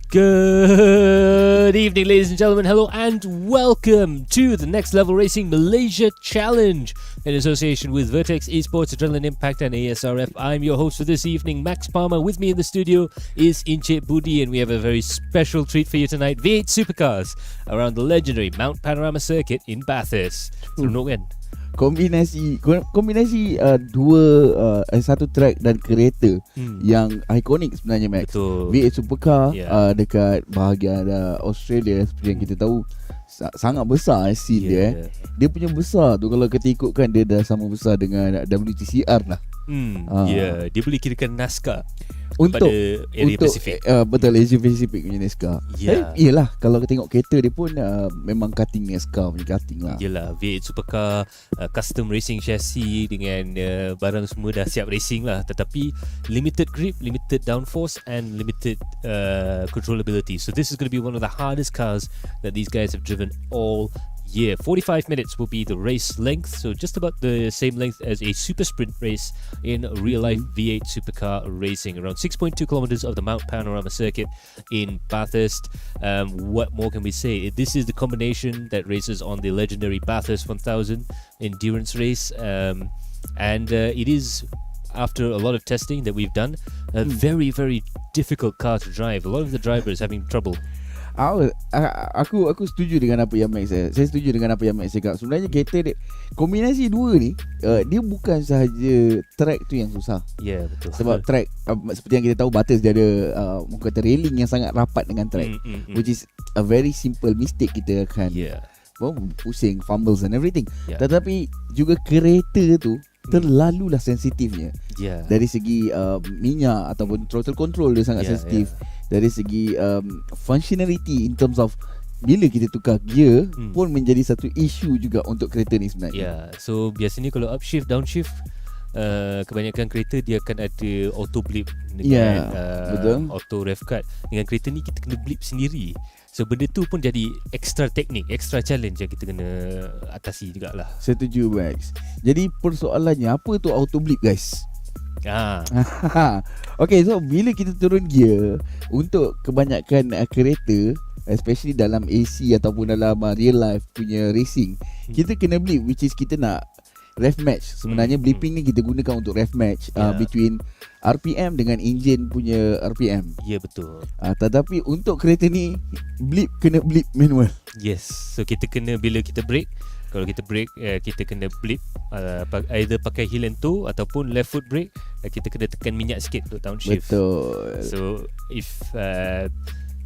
Good evening, ladies and gentlemen. Hello and welcome to the Next Level Racing Malaysia Challenge in association with Vertex Esports, Adrenaline Impact and ASRF. I'm your host for this evening, Max Palmer. With me in the studio is Encik Budi, and we have a very special treat for you tonight. V8 supercars around the legendary Mount Panorama Circuit in Bathurst. Seronok kan? Kombinasi dua satu track dan kereta yang ikonik sebenarnya, Max. Betul. V8 supercar dekat bahagian Australia, seperti yang kita tahu, sangat besar scene dia. Dia punya besar tu, kalau kita ikutkan, dia dah sama besar dengan WTCR lah. Dia boleh kirakan NASCAR untuk area Pasifik. Betul, Asia Pacific punya NASCAR. Yelah, kalau kita tengok kereta dia pun memang cutting NASCAR punya cutting lah. Yelah, V8 supercar, custom racing chassis dengan barang semua dah siap racing lah. Tetapi limited grip, limited downforce and limited controllability. So this is going to be one of the hardest cars that these guys have driven all year. 45 minutes will be the race length, so just about the same length as a super sprint race in real life V8 supercar racing, around 6.2 kilometers of the Mount Panorama Circuit in Bathurst. What more can we say? This is the combination that races on the legendary Bathurst 1000 endurance race, and it is, after a lot of testing that we've done, a very, very difficult car to drive. A lot of the drivers having trouble. Aku setuju dengan apa yang Max saya setuju dengan apa yang Max cakap. Sebenarnya kereta dia, kombinasi dua ni, dia bukan sahaja track tu yang susah. Ya, betul. Sebab track, seperti yang kita tahu, Bathurst dia ada kata railing yang sangat rapat dengan track, which is a very simple mistake, kita akan pusing, fumbles and everything. Tetapi juga kereta tu terlalulah sensitifnya. Dari segi minyak ataupun throttle control dia sangat sensitif. Dari segi functionality in terms of bila kita tukar gear pun menjadi satu isu juga untuk kereta ni sebenarnya. So biasanya kalau upshift, downshift, kebanyakan kereta dia akan ada auto blip dengan auto rev cut. Dengan kereta ni kita kena blip sendiri. So benda tu pun jadi extra teknik, extra challenge yang kita kena atasi jugalah. Setuju, Max. Jadi persoalannya, apa tu auto blip, guys? Okay, so bila kita turun gear, untuk kebanyakan kereta, especially dalam AC ataupun dalam real life punya racing, kita kena blip, which is kita nak rev match. Sebenarnya blipping ni kita gunakan untuk rev match between RPM dengan engine punya RPM. Ya, betul. Tetapi untuk kereta ni, blip kena blip manual. Yes. So kita kena, bila kita brake, kalau kita brake, kita kena blip, either pakai heel and toe ataupun left foot brake. Kita kena tekan minyak sikit untuk downshift. Betul. So if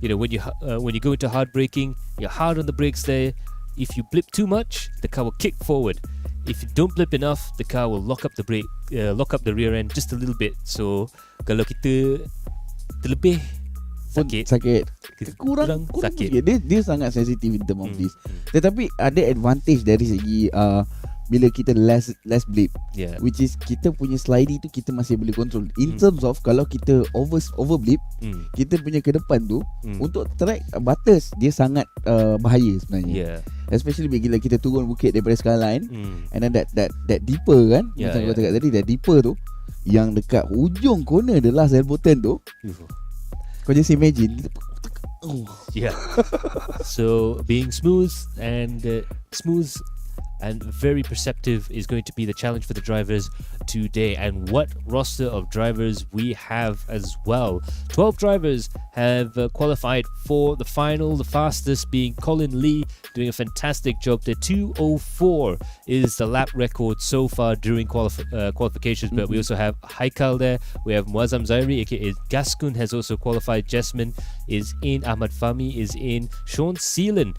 when you go into hard braking, you're hard on the brakes there. If you blip too much, the car will kick forward. If you don't blip enough, the car will lock up the brake, lock up the rear end just a little bit. So kalau kita terlebih, sakit. Kurang sakit. Dia sangat sensitif in term of this. Tetapi ada advantage dari segi bila kita less blip, which is kita punya slidey tu kita masih boleh control. In terms of kalau kita over blip, kita punya ke depan tu, untuk track Bathurst dia sangat bahaya sebenarnya. Especially bila kita turun bukit daripada skyline, and then that dipper kan, macam kau cakap tadi, that dipper tu yang dekat ujung corner the last elbow turn tu, kau just imagine. So being smooth and very perceptive is going to be the challenge for the drivers today. And what roster of drivers we have as well. 12 drivers have qualified for the final, the fastest being Colin Lee, doing a fantastic job there. 2:04 is the lap record so far during qualifications. But we also have Haikal there, we have Muazzam Zairi aka Gaskun has also qualified, Jasmine is in, Ahmad Fahmi is in, Sean Seelan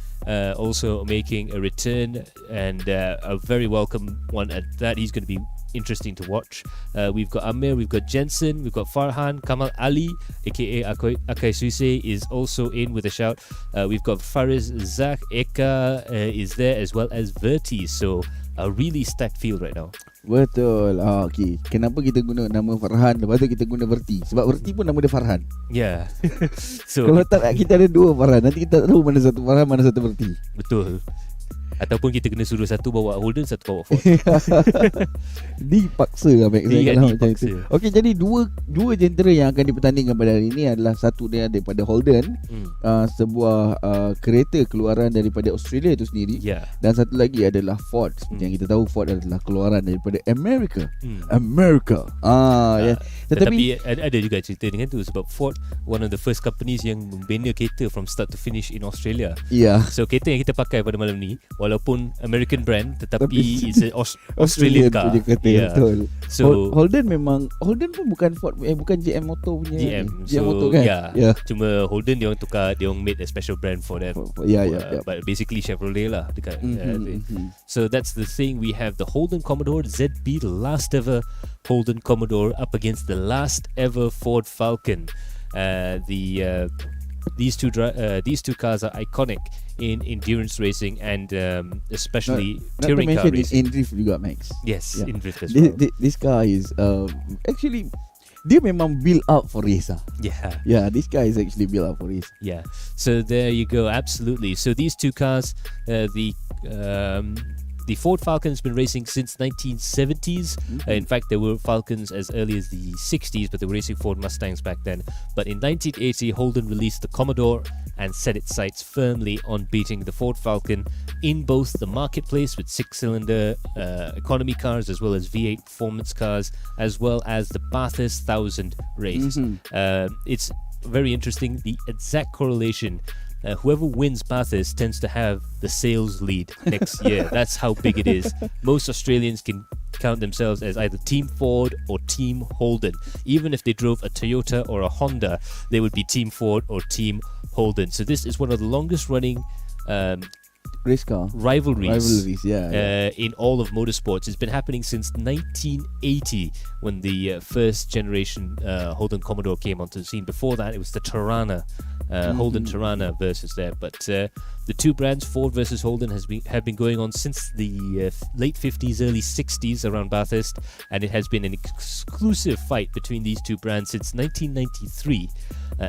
also making a return, and a very welcome one at that. He's going to be interesting to watch. We've got Amir, we've got Jensen, we've got Farhan, Kamal Ali aka Akai Suse is also in with a shout. We've got Fariz Zak, Eka is there, as well as Verti. So a really stacked field right now. Betul. Okay. Kenapa kita guna nama Farhan, lepas tu kita guna Verti? Sebab Verti pun nama dia Farhan. So kalau tak, kita ada dua Farhan, nanti kita tak tahu mana satu Farhan, mana satu Verti. Betul. Ataupun kita kena suruh satu bawa Holden, satu bawa Ford. Dipaksa lah Max kalau macam itu. Okey, jadi dua jentera yang akan dipertandingkan pada hari ini adalah satu dia daripada Holden, sebuah kereta keluaran daripada Australia itu sendiri, dan satu lagi adalah Ford. Seperti yang kita tahu, Ford adalah keluaran daripada Amerika. Tetapi ada juga cerita dengan tu, sebab Ford one of the first companies yang membina kereta from start to finish in Australia. So kereta yang kita pakai pada malam ni, walaupun American brand, tetapi it's an Australian car. Betul. So Holden pun bukan Ford, bukan GM Motor punya. GM Motor kan. Cuma Holden dia orang tukar, dia orang made a special brand for them. But basically Chevrolet lah dekat. So that's the thing. We have the Holden Commodore ZB, the last ever Holden Commodore, up against the last ever Ford Falcon. These two cars are iconic in endurance racing and especially touring car racing. In drift juga, Max. Yes, in drift as well. This car is actually dia memang build up for race. This car is actually built up for race. So there you go, absolutely. So these two cars, the Ford Falcon's been racing since 1970s. In fact, there were Falcons as early as the 60s, but they were racing Ford Mustangs back then. But in 1980, Holden released the Commodore and set its sights firmly on beating the Ford Falcon in both the marketplace with 6-cylinder economy cars, as well as V8 performance cars, as well as the Bathurst 1000 race. It's very interesting, the exact correlation. Whoever wins Bathurst tends to have the sales lead next year. That's how big it is. Most Australians can count themselves as either Team Ford or Team Holden. Even if they drove a Toyota or a Honda, they would be Team Ford or Team Holden. So this is one of the longest running race car rivalries in all of motorsports. It's been happening since 1980 when the first generation Holden Commodore came onto the scene. Before that, it was the Tirana, Holden Tirana versus there. But the two brands, Ford versus Holden, have been going on since the late 50s, early 60s around Bathurst, and it has been an exclusive fight between these two brands since 1993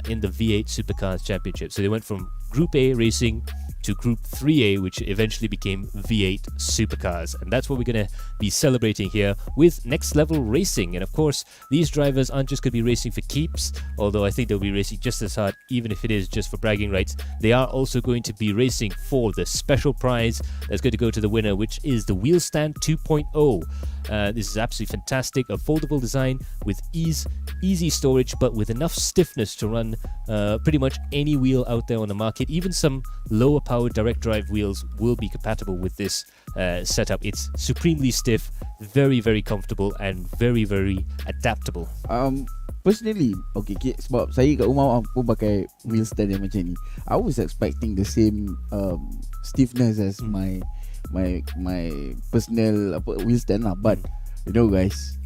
in the V8 Supercars Championship. So they went from Group A racing to Group 3A, which eventually became V8 Supercars. And that's what we're going to be celebrating here with Next Level Racing. And of course, these drivers aren't just going to be racing for keeps, although I think they'll be racing just as hard, even if it is just for bragging rights. They are also going to be racing for the special prize that's going to go to the winner, which is the Wheel Stand 2.0. This is absolutely fantastic, a foldable design with easy storage, but with enough stiffness to run pretty much any wheel out there on the market. Even some lower powered direct drive wheels will be compatible with this setup. It's supremely stiff, very, very comfortable, and very, very adaptable. Personally, okay, sebab saya kat rumah pun pakai wheel stand yang macam ni. I was expecting the same stiffness as my personal wheel stand lah. But you know, guys,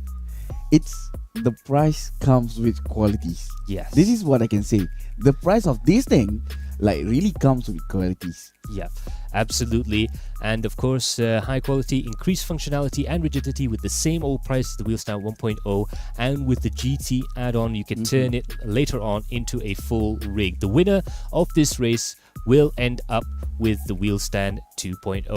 it's the price comes with qualities. Yes, this is what I can say. The price of this thing really comes with qualities. Yeah, absolutely. And of course, high quality, increased functionality and rigidity with the same old price as the Wheel Stand 1.0, and with the GT add-on, you can turn it later on into a full rig. The winner of this race will end up with the Wheel Stand 2.0.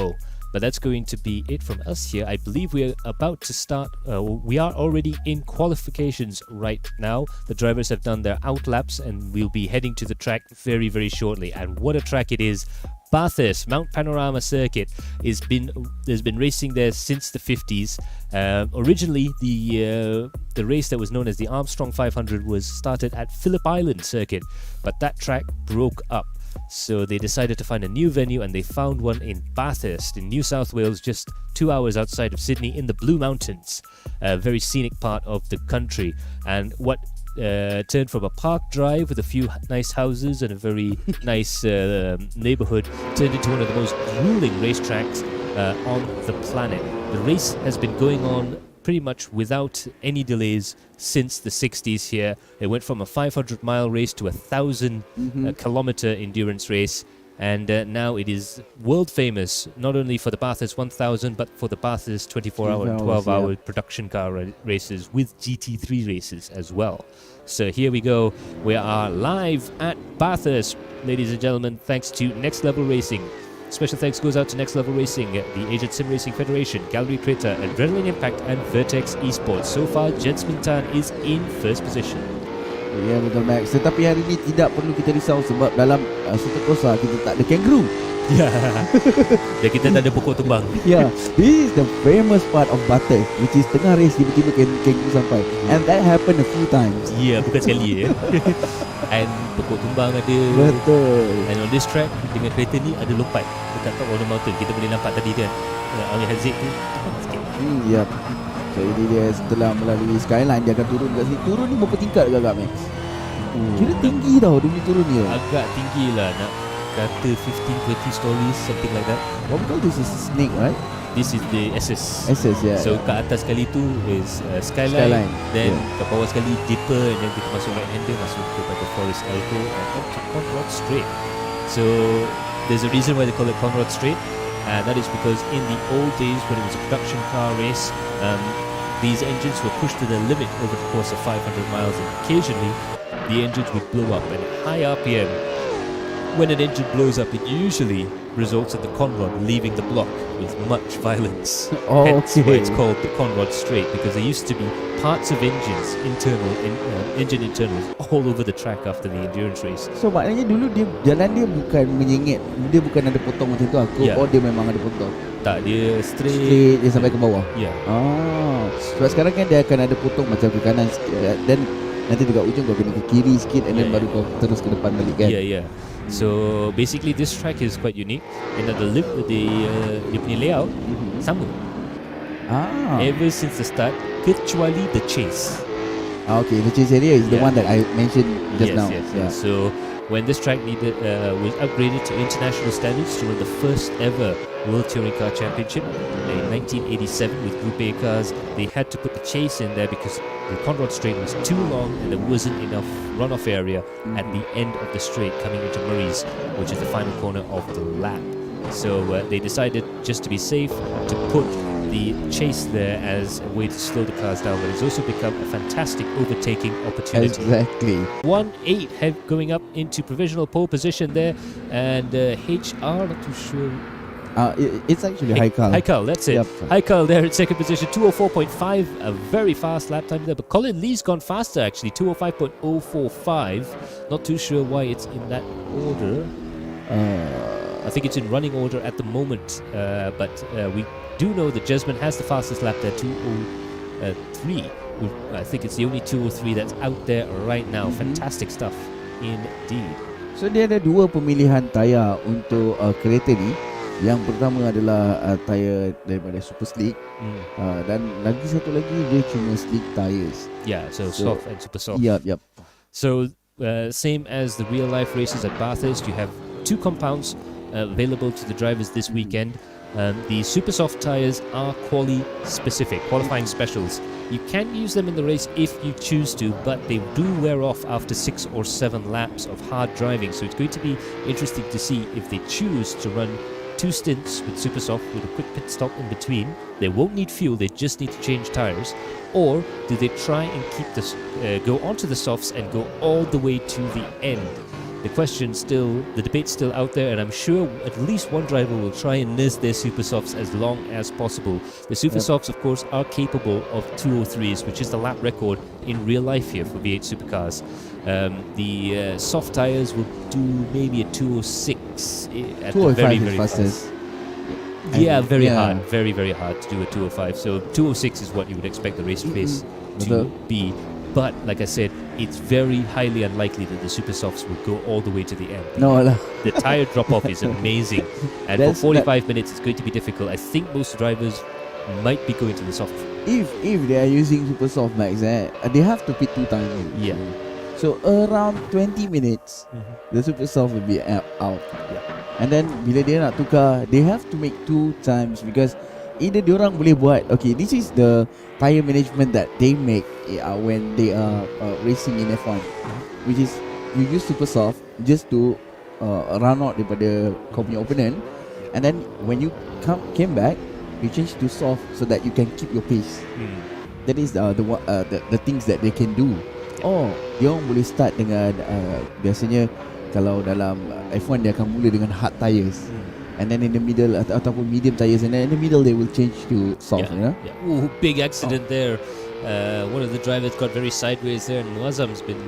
But that's going to be it from us here. I believe we're about to start. We are already in qualifications right now. The drivers have done their out laps and we'll be heading to the track very, very shortly. And what a track it is. Bathurst Mount Panorama Circuit has been racing there since the 50s. Originally, the race that was known as the Armstrong 500 was started at Phillip Island Circuit, but that track broke up. So they decided to find a new venue, and they found one in Bathurst in New South Wales, just 2 hours outside of Sydney in the Blue Mountains, a very scenic part of the country. And what turned from a park drive with a few nice houses and a very nice neighborhood turned into one of the most grueling racetracks on the planet. The race has been going on pretty much without any delays since the 60s here. It went from a 500-mile race to a 1,000-kilometer endurance race, and now it is world famous, not only for the Bathurst 1000, but for the Bathurst 24-hour and 12-hour production car races with GT3 races as well. So here we go. We are live at Bathurst, ladies and gentlemen, thanks to Next Level Racing. Special thanks goes out to Next Level Racing, the Asian Sim Racing Federation, Gallery Creator, Adrenaline Impact and Vertex Esports. So far, Jensmin Tan is in first position. Ya, betul Max. Tetapi hari ini tidak perlu kita risau sebab dalam supercross kita tak ada kangaroo. Ya. Dan kita tak ada pokok tumbang. Yeah, this is the famous part of Bathurst, which is tengah race tiba-tiba kangaroo sampai. And that happened a few times. Ya, bukan sekali ya. And pokok tumbang ada. Betul. And on this track dengan kereta ni ada lompat dekat top of the mountain. Kita boleh nampak tadi kan on your exit tu sikit. Ya. So ini dia setelah melalui skyline dia akan turun kat sini. Turun ni berapa tingkat agak Max? Kira tinggi tau dia punya turun dia. Agak tinggi lah, nak kata 15-20 stories, something like that. What we call this is snake, right? This is the SS. SS, yeah. So kat atas sekali tu is skyline. Then kat bawah sekali dipper, and then kita masuk right hander, masuk kepada Forest Alto and up to Conrod Straight. So there's a reason why they call it Conrod Straight, and that is because in the old days when it was a production car race, these engines were pushed to the limit over the course of 500 miles, and occasionally the engines would blow up. And at high RPM, when an engine blows up, it usually results in the Conrod leaving the block with much violence. Hence why it's called the Conrod Straight, because there used to be parts of engines, engine internals all over the track after the endurance race. So maknanya dulu dia jalan dia bukan menyengit, dia bukan ada potong macam tu aku, or dia memang ada potong? Tak, dia straight dia sampai ke bawah. Ya. Sebab sekarang kan dia akan ada potong macam ke kanan sikit, dan nanti dekat ujung kau kena ke kiri sikit, and then baru kau terus ke depan balik kan. Yeah. So basically this track is quite unique in that the punya layout sama. Ever since the start, kecuali the chase. Okay, the chase area is the one that I mentioned just now. Yes. So when this track was upgraded to international standards to run the first ever World Touring Car Championship in 1987 with Group A cars, they had to put the chase in there because the Conrod Straight was too long and there wasn't enough runoff area at the end of the straight coming into Murray's, which is the final corner of the lap. So they decided, just to be safe, to put the chase there as a way to slow the cars down, but it's also become a fantastic overtaking opportunity. Exactly. 1-8 going up into provisional pole position there, and HR, not too sure. It's actually Haikal, that's it. Yep. Haikal there at second position, 204.5, a very fast lap time there. But Colin Lee's gone faster actually, 205.045. Not too sure why it's in that order. I think it's in running order at the moment. But we do know that Jesman has the fastest lap there, 203. I think it's the only 203 that's out there right now. Fantastic stuff indeed. So dia ada dua pemilihan tayar untuk kereta ni. Yang pertama adalah tayar daripada Super Slick, dan lagi satu lagi dia cuma slick tires. Yeah, so soft and super soft. Yep. So same as the real life races at Bathurst, you have two compounds available to the drivers this weekend. The super soft tires are qualifying specials. You can use them in the race if you choose to, but they do wear off after 6 or 7 laps of hard driving. So it's going to be interesting to see if they choose to run 2 stints with super soft with a quick pit stop in between. They won't need fuel, they just need to change tires. Or do they try and keep this go onto the softs and go all the way to the end? The debate's still out there, and I'm sure at least one driver will try and nurse their super softs as long as possible. The super softs, of course, are capable of 203s, which is the lap record in real life here for V8 supercars. The soft tires will do maybe a 206 at the very, very fastest. Very hard. Very, very hard to do a 205. So 206 is what you would expect the race pace to be. But like I said, it's very highly unlikely that the super softs will go all the way to the end. The tire drop-off is amazing. And for 45 minutes, it's going to be difficult. I think most drivers might be going to the soft. If they are using super soft, Max, they have to pit 2 times. Yeah. So around 20 minutes, the super soft will be out. Yeah. And then bila dia nak tukar, they have to make 2 times, because either diorang boleh buat, okay, this is the tire management that they make when they are racing in F1, which is you use super soft just to run out daripada kau punya opponent, and then when you came back, you change to soft so that you can keep your pace. That is the things that they can do. Diorang boleh start dengan biasanya kalau dalam F1 dia akan mula dengan hard tires. and then in the middle ataupun medium tires, and then in the middle they will change to soft. Ooh, big accident there. One of the drivers got very sideways there, and Muazzam's been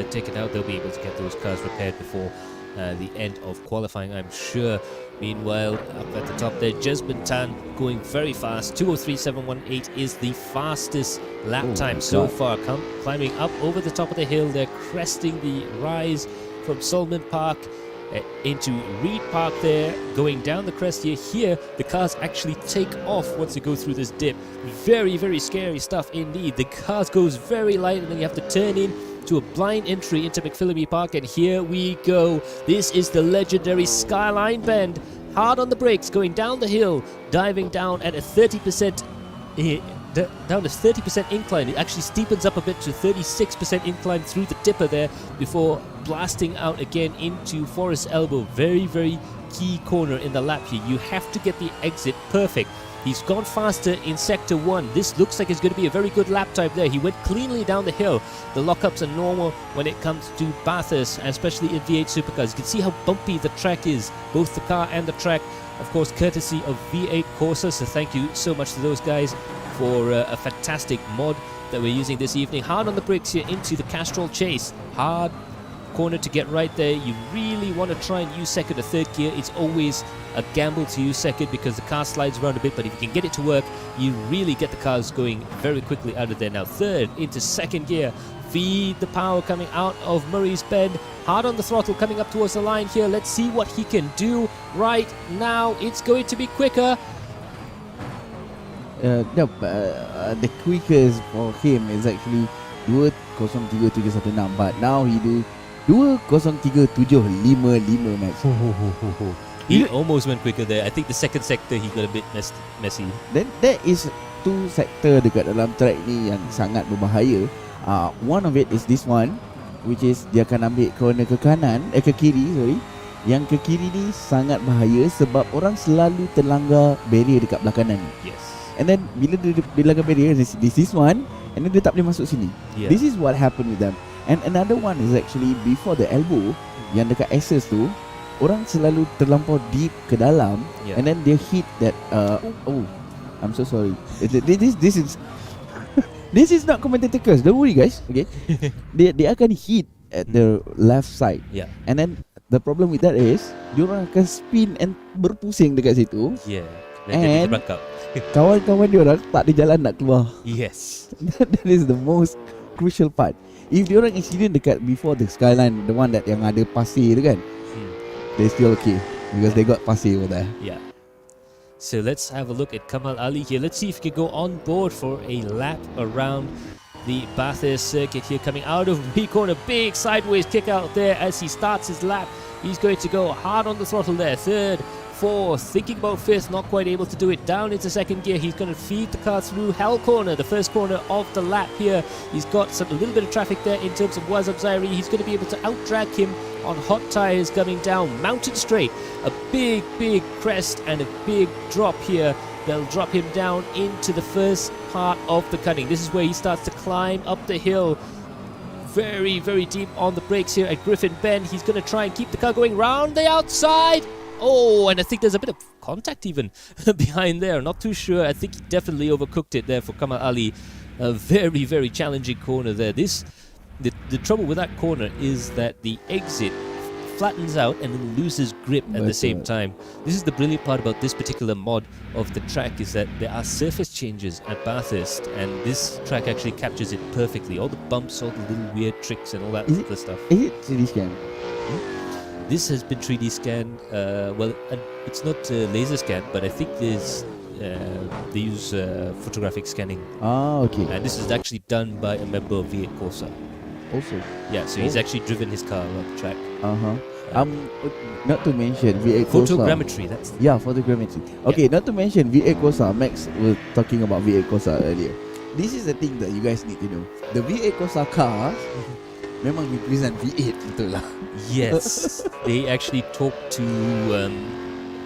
taken out. They'll be able to get those cars repaired before the end of qualifying, I'm sure. Meanwhile, up at the top there, Jasmine Tan going very fast. 2:03.718 is the fastest lap time so far. Climbing up over the top of the hill, they're cresting the rise from Solomon Park into Reed Park there, going down the crest here. Here, the cars actually take off once you go through this dip. Very, very scary stuff indeed. The cars goes very light, and then you have to turn in to a blind entry into McPhillamy Park, and here we go. This is the legendary Skyline Bend. Hard on the brakes, going down the hill, diving down at a 30%. Down to 30% incline. It actually steepens up a bit to 36% incline through the dipper there before blasting out again into Forest Elbow. Very, very key corner in the lap here. You have to get the exit perfect. He's gone faster in Sector 1. This looks like it's going to be a very good lap time there. He went cleanly down the hill. The lockups are normal when it comes to Bathurst, especially in V8 Supercars. You can see how bumpy the track is, both the car and the track. Of course, courtesy of V8 Corsa, so thank you so much to those guys for a fantastic mod that we're using this evening. Hard on the brakes here into the Castrol Chase. Hard corner to get right there. You really want to try and use second or third gear. It's always a gamble to use second because the car slides around a bit, but if you can get it to work, you really get the cars going very quickly out of there. Now third into second gear. Feed the power coming out of Murray's Bend. Hard on the throttle coming up towards the line here. Let's see what he can do right now. It's going to be quicker. The quickest for him is actually 2:03.716, but now he do 2:03.755 max. He almost went quicker there. I think the second sector he got a bit messy. Then there is two sector dekat dalam track ni yang sangat berbahaya. One of it is this one, which is dia akan ambil corner ke kanan, ke kiri, sorry. Yang ke kiri ni sangat bahaya sebab orang selalu terlanggar barrier dekat belah kanan. Yes. And then bila dia langgar barrier, this is one, and then dia tak boleh masuk sini. This is what happened with them. And another one is actually before the elbow, yang dekat access tu, orang selalu terlampau deep ke dalam, and then they hit that. I'm so sorry. This is this is not commentator curse. Don't worry, guys. Okay, they akan hit at the left side. And then the problem with that is, diorang akan spin and berpusing dekat situ. And kawan-kawan diorang tak ada jalan nak keluar. Yes. That is the most crucial part. If diorang accident dekat before the Skyline, the one that yang ada pasir tu kan, they still okay because they got pasir over there. So let's have a look at Kamal Ali here. Let's see if he can go on board for a lap around the Bathurst circuit here. Coming out of B corner, big sideways kick out there as he starts his lap. He's going to go hard on the throttle there. Third, fourth, thinking about fifth, not quite able to do it. Down into second gear. He's going to feed the car through Hell Corner, the first corner of the lap here. He's got a little bit of traffic there in terms of Wazab Zairi. He's going to be able to out-drag him on hot tyres coming down Mountain Straight. A big, big crest and a big drop here. They'll drop him down into the first part of the cutting. This is where he starts to climb up the hill. Very, very deep on the brakes here at Griffin Bend. He's going to try and keep the car going round the outside. Oh, and I think there's a bit of contact even behind there. Not too sure. I think he definitely overcooked it there for Kamal Ali. A very, very challenging corner there. The trouble with that corner is that the exit flattens out and then loses grip at the same time. This is the brilliant part about this particular mod of the track, is that there are surface changes at Bathurst, and this track actually captures it perfectly. All the bumps, all the little weird tricks and all that other stuff. Is it 3D scan? This has been 3D scanned. Well, it's not laser scan, but I think they use photographic scanning. Okay. And this is actually done by a member of V8 Corsa. Also. Yeah, so he's actually driven his car around the track. Not to mention V8 Corsa. Photogrammetry, that's... Yeah, photogrammetry. Okay, not to mention V8 Corsa. Max was talking about V8 Corsa earlier. This is the thing that you guys need to know. The V8 Corsa car memang represent V8 betul lah. Yes. They actually talk to...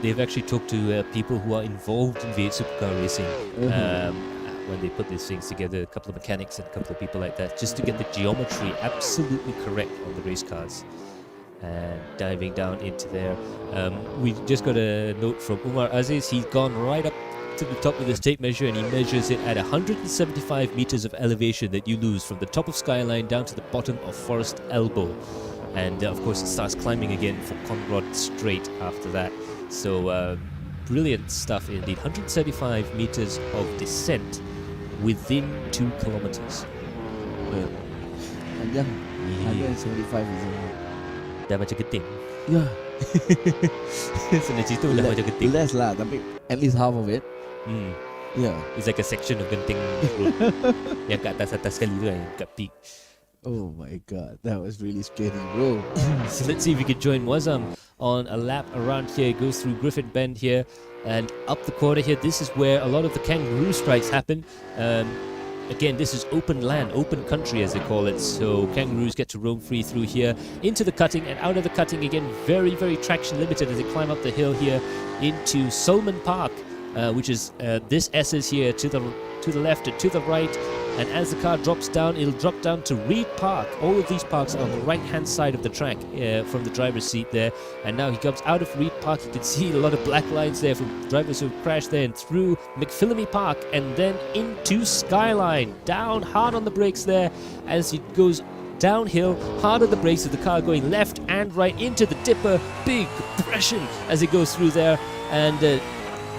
they've actually talked to people who are involved in V8 supercar racing. When they put these things together, a couple of mechanics and a couple of people like that, just to get the geometry absolutely correct on the race cars. and diving down into there. We just got a note from Umar Aziz. He's gone right up to the top of this tape measure, and he measures it at 175 meters of elevation that you lose from the top of Skyline down to the bottom of Forest Elbow. And of course it starts climbing again for Conrod Strait after that. So brilliant stuff indeed. 175 meters of descent within 2 kilometers. Well, panjang. 175 is dah macam keting. yeah. Senang cerita dah macam keting. Less lah, tapi at least half of it. Yeah. It's like a section of Genting Road yang kat atas sekali tu kan, kat peak. Oh my god, that was really scary, bro. So let's see if we can join Muazzam on a lap around here. It goes through Griffin Bend here and up the corner here. This is where a lot of the kangaroo strikes happen. Again, this is open land, open country as they call it, so kangaroos get to roam free through here, into the cutting and out of the cutting again, very, very traction limited as they climb up the hill here into Sulman Park, which is this S's here to the left and to the right. And as the car drops down, it'll drop down to Reed Park. All of these parks are on the right-hand side of the track from the driver's seat there. And now he comes out of Reed Park. You can see a lot of black lines there from drivers who crashed there, and through McPhillamy Park and then into Skyline. Down hard on the brakes there as he goes downhill, hard on the brakes with the car going left and right into the dipper. Big compression as he goes through there. And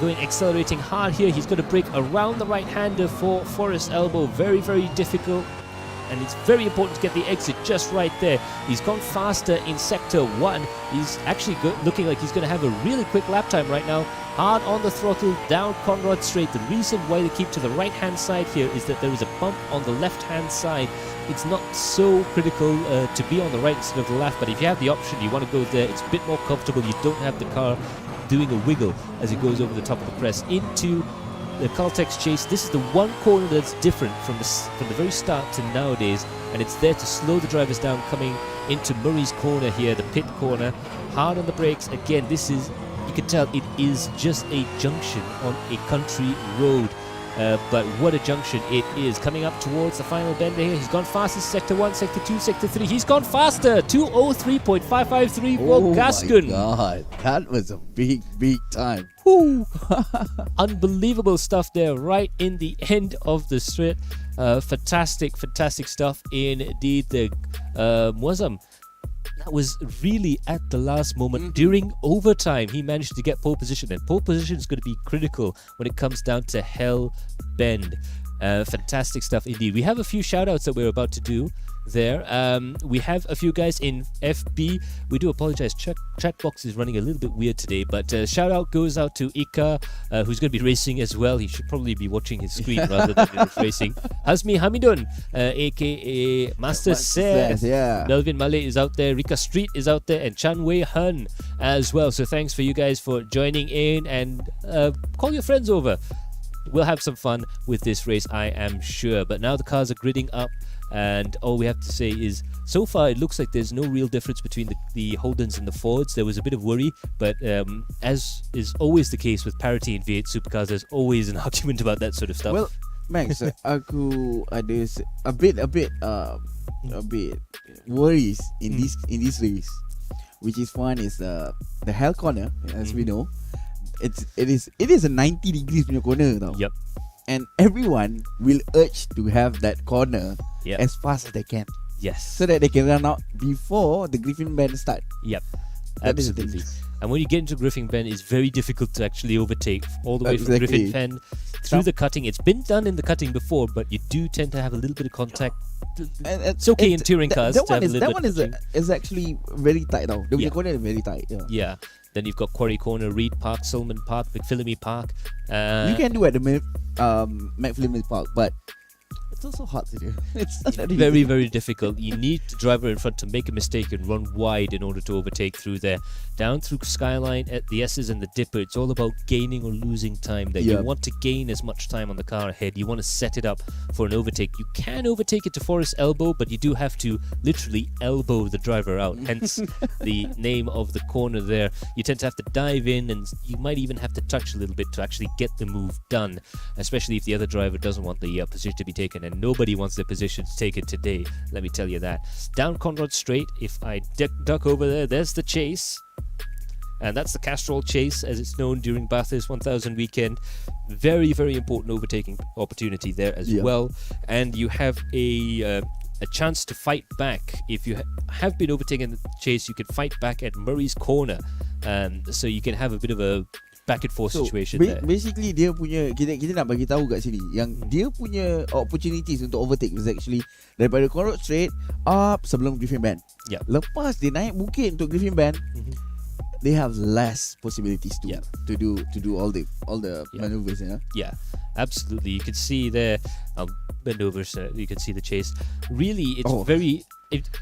accelerating hard here. He's got to brake around the right-hander for Forest Elbow. Very, very difficult. And it's very important to get the exit just right there. He's gone faster in Sector 1. He's actually looking like he's going to have a really quick lap time right now. Hard on the throttle, down Conrod Strait. The reason why they keep to the right-hand side here is that there is a bump on the left-hand side. It's not so critical to be on the right instead of the left, but if you have the option, you want to go there. It's a bit more comfortable. You don't have the car doing a wiggle as it goes over the top of the crest into the Caltex Chase. This is the one corner that's different from the very start to nowadays, and it's there to slow the drivers down coming into Murray's Corner here, the pit corner. Hard on the brakes. Again, this is, you can tell it is just a junction on a country road. But what a junction it is. Coming up towards the final bend here. He's gone fastest Sector 1, Sector 2, Sector 3. He's gone faster. 2:03.553 for Gascon. Oh my god, that was a big time. Unbelievable stuff there right in the end of the straight. Fantastic stuff indeed. The Muazzam, that was really at the last moment. During overtime, he managed to get pole position, and pole position is going to be critical when it comes down to Hell Bend. Fantastic stuff indeed. We have a few shout outs that we're about to do there. We have a few guys in FB. We do apologize, chat box is running a little bit weird today, but shout out goes out to Ika, who's going to be racing as well. He should probably be watching his screen rather than racing. Hazmi Hamidun, aka Master Seth. Yeah. Melvin Malay is out there, Rika Street is out there, and Chan Wei Hun as well. So thanks for you guys for joining in, and call your friends over. We'll have some fun with this race, I am sure. But now the cars are gridding up, and all we have to say is, so far it looks like there's no real difference between the Holdens and the Fords. There was a bit of worry, but as is always the case with parity in V8 supercars, there's always an argument about that sort of stuff. Well, Max, aku ada a bit worries in this race, which is one is the Hell Corner, as we know. It is a 90 degrees punya corner tau. Yep. And everyone will urge to have that corner as fast as they can. Yes. So that they can run out before the Griffin Bend start. Yep. That is the Absolutely. thing. And when you get into Griffin Bend, it's very difficult to actually overtake all the way from Exactly. Griffin Bend through the cutting. It's been done in the cutting before, but you do tend to have a little bit of contact. It's okay in touring cars. That one is actually very tight now. The corner is very tight. Yeah. Then you've got Quarry Corner, Reed Park, Sulman Park, McPhillamy Park. You can do at the McPhillamy Park, but it's also hard to do. It's very, very difficult. You need the driver in front to make a mistake and run wide in order to overtake through there. Down through Skyline at the S's and the Dipper, it's all about gaining or losing time there. You want to gain as much time on the car ahead. You want to set it up for an overtake. You can overtake it to Forest Elbow, but you do have to literally elbow the driver out, hence the name of the corner there. You tend to have to dive in, and you might even have to touch a little bit to actually get the move done, especially if the other driver doesn't want the position to be taken. And and nobody wants their position taken today, let me tell you that. Down Conrad Straight, if I duck over there, there's the chase. And that's the Castrol Chase, as it's known during Bathurst 1000 weekend. Very, very important overtaking opportunity there as well. And you have a chance to fight back. If you have been overtaken in the chase, you can fight back at Murray's Corner. So you can have a bit of a back and forth situation there. Basically dia punya, kita nak bagi tahu kat sini yang dia punya opportunities untuk overtake is actually daripada Conrad Straight up sebelum Griffin Bend. Lepas dia naik bukit untuk Griffin Bend, they have less possibilities to do all the maneuvers, Yeah, absolutely. You can see there, bend over so you can see the chase. Really, it's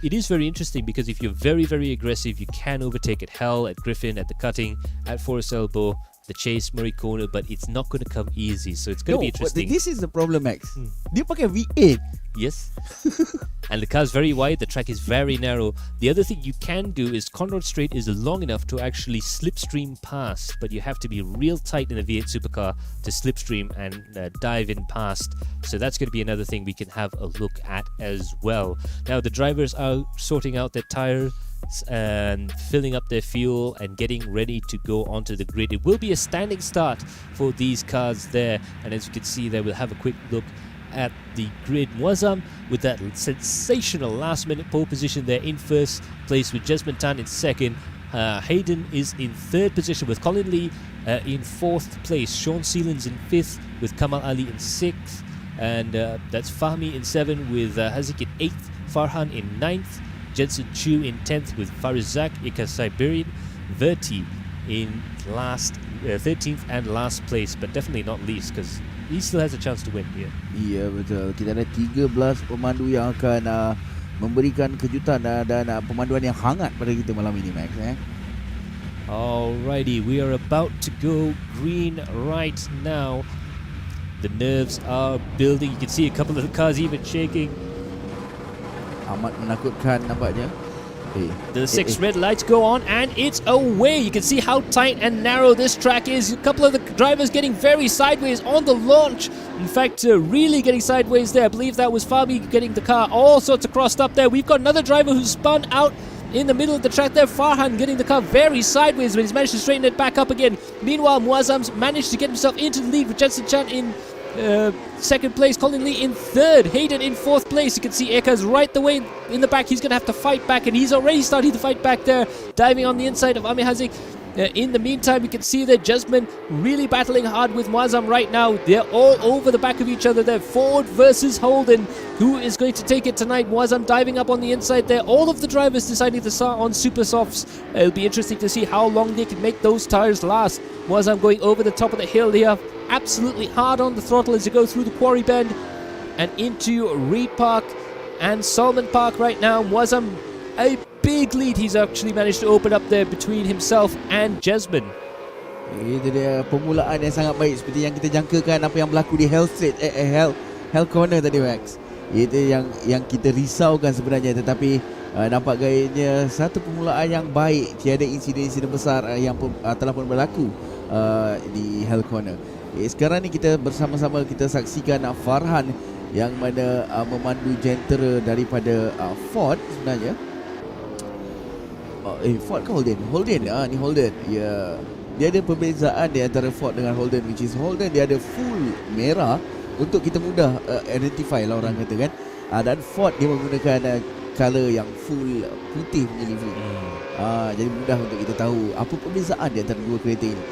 it is very interesting because if you're very, very aggressive, you can overtake at Hell, at Griffin, at the cutting, at Forest Elbow, the chase, Murray Corner, but it's not going to come easy. So it's going to be interesting. But this is the problem, Max. Dia pakai V8. Yes. And the car's very wide, the track is very narrow. The other thing you can do is Conrad Straight is long enough to actually slipstream past, but you have to be real tight in a V8 supercar to slipstream and dive in past. So that's going to be another thing we can have a look at as well. Now the drivers are sorting out their tires and filling up their fuel and getting ready to go onto the grid. It will be a standing start for these cars there, and as you can see there, we'll have a quick look at the grid. Muazzam with that sensational last minute pole position there in first place, with Jesman Tan in second. Hayden is in third position with Colin Lee in fourth place. Sean Seelan's in fifth with Kamal Ali in sixth, and that's Fahmi in seventh with Hazik in eighth, Farhan in ninth, Jensen Chu in 10th with Farizak, Ika Siberian, Verti in last 13th and last place, but definitely not least because he still has a chance to win here. Ya, betul. Kita ada 13 pemandu yang akan memberikan kejutan dan pemanduan yang hangat pada kita malam ini, Max. Alrighty, we are about to go green right now. The nerves are building. You can see a couple of the cars even shaking. Amat menakutkan nampaknya. The six red lights go on and it's away. You can see how tight and narrow this track is. A couple of the drivers getting very sideways on the launch. In fact, really getting sideways there. I believe that was Fabi getting the car all sorts of crossed up there. We've got another driver who's spun out in the middle of the track there. Farhan getting the car very sideways, but he's managed to straighten it back up again. Meanwhile, Muazzam's managed to get himself into the lead with Jensen Chan in second place, Colin Lee in third, Hayden in fourth place. You can see Eka's right the way in the back. He's going to have to fight back, and he's already starting to fight back there, diving on the inside of Amir Hazik. In the meantime, you can see that Jasmine really battling hard with Muazzam right now. They're all over the back of each other there. Ford versus Holden. Who is going to take it tonight? Muazzam diving up on the inside there. All of the drivers deciding to start on super softs. It'll be interesting to see how long they can make those tires last. Muazzam going over the top of the hill here. Absolutely hard on the throttle as you go through the quarry bend and into Reed Park and Salman Park right now. Muazzam, a big lead he's actually managed to open up there between himself and Jasmine. Itu dia permulaan yang sangat baik seperti yang kita jangkakan apa yang berlaku di Hell Straight, Hell Corner tadi, Max. Itu yang kita risaukan sebenarnya, tetapi nampak gayanya satu permulaan yang baik, tiada insiden-insiden besar yang telah pun berlaku di Hell Corner. Sekarang ni kita bersama-sama kita saksikan Farhan yang mana memandu jentera daripada Ford sebenarnya. Ford ke Holden? Holden, ni Holden. Ya, dia ada perbezaan di antara Ford dengan Holden, which is Holden dia ada full merah untuk kita mudah identify lah orang kata kan. Dan Ford dia menggunakan color yang full putih punya livery. Jadi mudah untuk kita tahu apa perbezaan di antara dua kereta ini.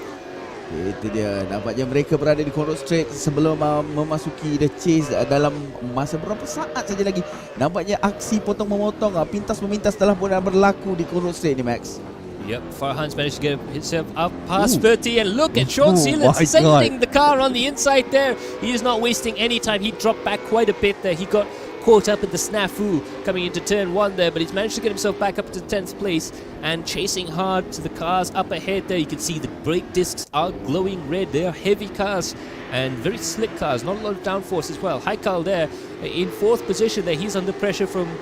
Itu dia, nampaknya mereka berada di Conrad Straight sebelum memasuki the chase dalam masa berapa saat saja lagi. Nampaknya aksi potong-memotong, pintas-memintas telah pun berlaku di Conrad Straight ni, Max. Yep, Farhan's managed to get himself up past 30, and look at Sean Seelan sending the car on the inside there. He is not wasting any time. He dropped back quite a bit there. He got caught up in the snafu coming into turn 1 there, but he's managed to get himself back up to 10th place and chasing hard to the cars up ahead there. You can see the brake discs are glowing red. They are heavy cars and very slick cars, not a lot of downforce as well. Haikal there in 4th position there. He's under pressure from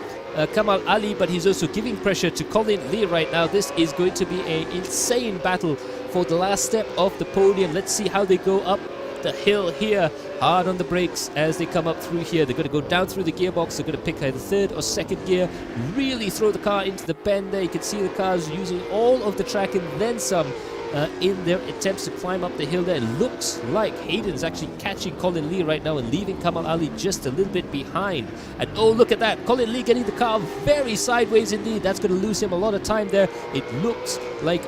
Kamal Ali, but he's also giving pressure to Colin Lee right now. This is going to be an insane battle for the last step of the podium. Let's see how they go up the hill here. Hard on the brakes as they come up through here. They're going to go down through the gearbox. They're going to pick either third or second gear. Really throw the car into the bend there. You can see the cars using all of the track and then some in their attempts to climb up the hill there. It looks like Hayden's actually catching Colin Lee right now and leaving Kamal Ali just a little bit behind. And oh, look at that. Colin Lee getting the car very sideways indeed. That's going to lose him a lot of time there. It looks like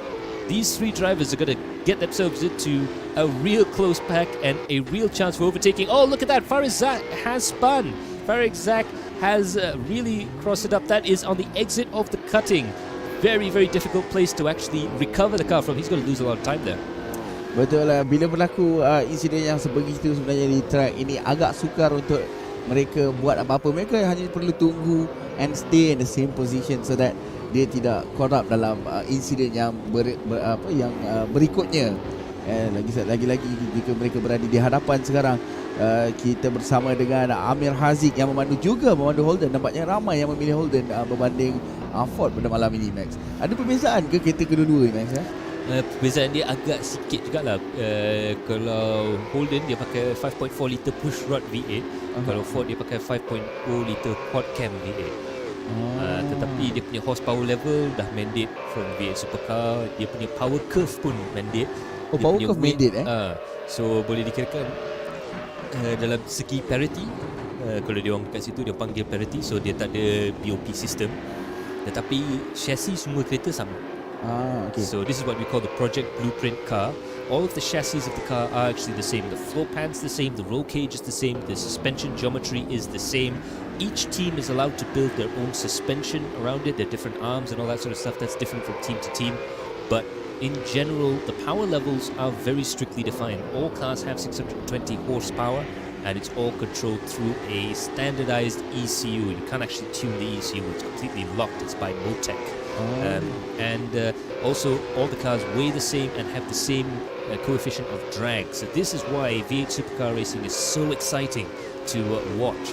these three drivers are going to get themselves into a real close pack and a real chance for overtaking. Oh, look at that. Farizak has spun. Farizak has really crossed it up. That is on the exit of the cutting. Very, very difficult place to actually recover the car from. He's going to lose a lot of time there. Betul lah. Bila berlaku insiden yang sebegitu sebenarnya di track ini, agak sukar untuk mereka buat apa-apa. Mereka hanya perlu tunggu and stay in the same position so that dia tidak caught up dalam insiden yang berikutnya. Lagi-lagi jika mereka berada di hadapan sekarang, kita bersama dengan Amir Haziq yang memandu Holden. Nampaknya ramai yang memilih Holden berbanding Ford pada malam ini, Max. Ada perbezaan ke kereta kedua-dua, Max? Perbezaan dia agak sikit jugalah. Kalau Holden dia pakai 5.4 litre push rod V8, kalau Ford dia pakai 5.0 litre quad cam V8. Tetapi dia punya horsepower level dah mandate from V8 supercar. Dia punya power curve pun mandate. Oh, power curve mandate So boleh dikirakan dalam segi parity, kalau dia orang kat situ dia panggil parity, so dia tak ada BOP system. Tetapi chassis semua kereta sama. Okay. So this is what we call the project blueprint car. All of the chassis of the car are actually the same. The floor pan's the same, the roll cage is the same, the suspension geometry is the same. Each team is allowed to build their own suspension around it. There are different arms and all that sort of stuff. That's different from team to team. But in general, the power levels are very strictly defined. All cars have 620 horsepower, and it's all controlled through a standardized ECU. You can't actually tune the ECU. It's completely locked. It's by Motec. Also, all the cars weigh the same and have the same coefficient of drag. So this is why V8 supercar racing is so exciting to watch.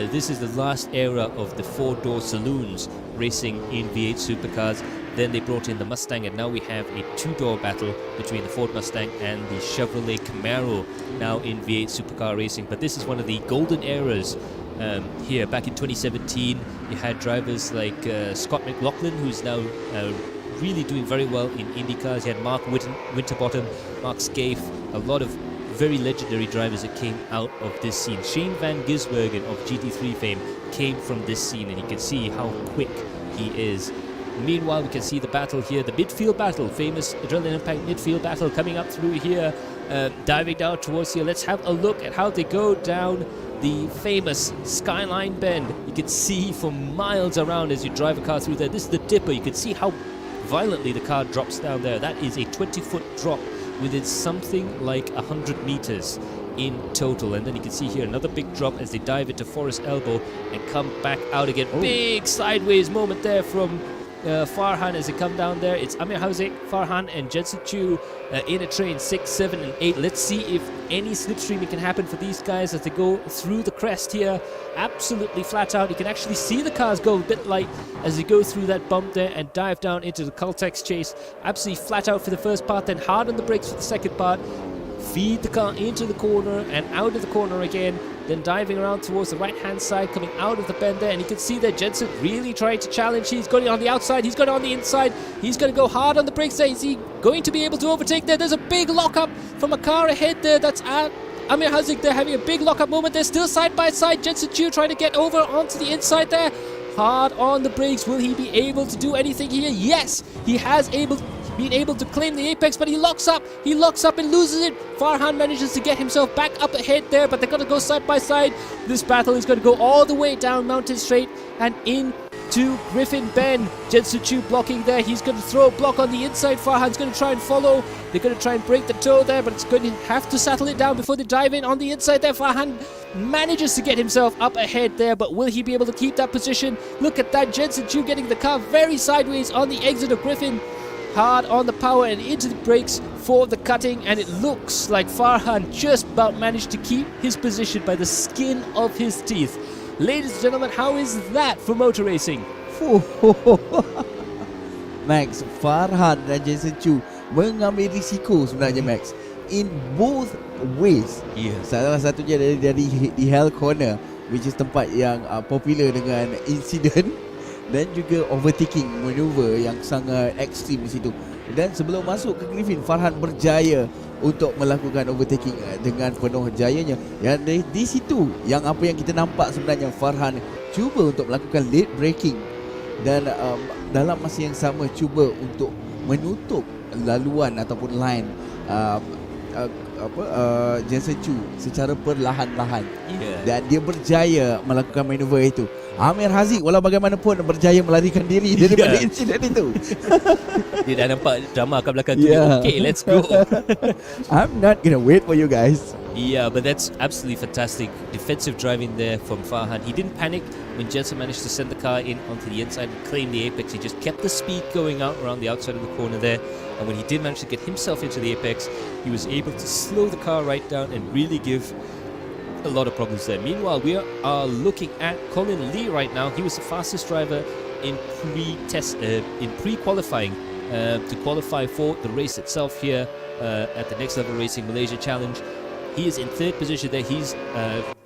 This is the last era of the four-door saloons racing in V8 supercars. Then they brought in the Mustang, and now we have a two-door battle between the Ford Mustang and the Chevrolet Camaro now in V8 supercar racing. But this is one of the golden eras here. Back in 2017, you had drivers like Scott McLaughlin, who's now really doing very well in IndyCars. You had Mark Winterbottom, Mark Scaife, a lot of very legendary drivers that came out of this scene. Shane Van Gisbergen of GT3 fame came from this scene, and you can see how quick he is. Meanwhile, we can see the battle here, the midfield battle, famous Adrenaline Impact midfield battle coming up through here, diving down towards here. Let's have a look at how they go down the famous Skyline Bend. You can see for miles around as you drive a car through there. This is the dipper. You can see how violently the car drops down there. That is a 20-foot drop within something like 100 meters in total. And then you can see here another big drop as they dive into Forest Elbow and come back out again. Big sideways moment there from Farhan as they come down there. It's Amir Haziq, Farhan and Jensen Chu in a train 6, 7 and 8. Let's see if any slipstreaming can happen for these guys as they go through the crest here. Absolutely flat out. You can actually see the cars go a bit light as they go through that bump there and dive down into the Caltex chase. Absolutely flat out for the first part, then hard on the brakes for the second part. Feed the car into the corner and out of the corner again, then diving around towards the right-hand side, coming out of the bend there, and you can see that Jensen really trying to challenge. He's got it on the outside, he's got it on the inside, he's going to go hard on the brakes there. Is he going to be able to overtake there? There's a big lock-up from a car ahead there. That's Amir Haziq there having a big lock-up moment. They're still side by side. Jensen Chu trying to get over onto the inside there. Hard on the brakes. Will he be able to do anything here? Yes, he has been able to claim the apex, but he locks up and loses it. Farhan manages to get himself back up ahead there, but they're going to go side by side. This battle is going to go all the way down Mountain Straight and into Griffin Bend. Jensen Chu blocking there. He's going to throw a block on the inside. Farhan's going to try and follow. They're going to try and break the toe there, but it's going to have to settle it down before they dive in on the inside there. Farhan manages to get himself up ahead there, but will he be able to keep that position? Look at that. Jensen Chu getting the car very sideways on the exit of Griffin. Hard on the power and into the brakes for the cutting, and it looks like Farhan just about managed to keep his position by the skin of his teeth. Ladies and gentlemen, how is that for motor racing? Max, Farhan dan Jensen Chu mengambil risiko sebenarnya, Max. In both ways. Yeah. Salah satunya dari di Hell Corner, which is tempat yang popular dengan insiden dan juga overtaking maneuver yang sangat ekstrim di situ. Dan sebelum masuk ke Griffin, Farhan berjaya untuk melakukan overtaking dengan penuh jayanya. Dan di situ yang apa yang kita nampak sebenarnya, Farhan cuba untuk melakukan late braking dan dalam masa yang sama cuba untuk menutup laluan ataupun line Jensen Chu secara perlahan-lahan. Dan dia berjaya melakukan maneuver itu. Amir Haziq walau bagaimanapun berjaya melarikan diri daripada insiden itu. Dia dah nampak drama kat belakang tu. Okay, let's go. I'm not gonna wait for you guys. Yeah, but that's absolutely fantastic defensive driving there from Farhan. He didn't panic when Jensen managed to send the car in onto the inside and claim the apex. He just kept the speed going out around the outside of the corner there. And when he did manage to get himself into the apex, he was able to slow the car right down and really give a lot of problems there. Meanwhile, we are looking at Colin Lee right now. He was the fastest driver in pre-qualifying to qualify for the race itself here at the Next Level Racing Malaysia Challenge. He is in third position there. He's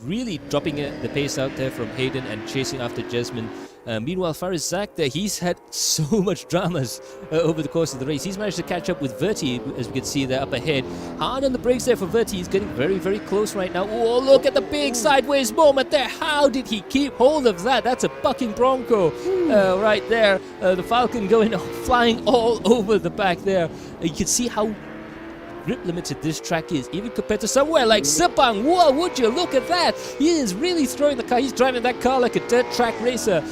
really dropping the pace out there from Hayden and chasing after Jasmine. Meanwhile, Faris Zak there, he's had so much dramas over the course of the race. He's managed to catch up with Verti, as we can see there up ahead. Hard on the brakes there for Verti. He's getting very, very close right now. Oh, look at the big sideways moment there. How did he keep hold of that? That's a bucking Bronco right there. The Falcon flying all over the back there. You can see how grip limited this track is, even compared to somewhere like Sepang. Whoa, would you look at that? He is really throwing the car. He's driving that car like a dirt track racer.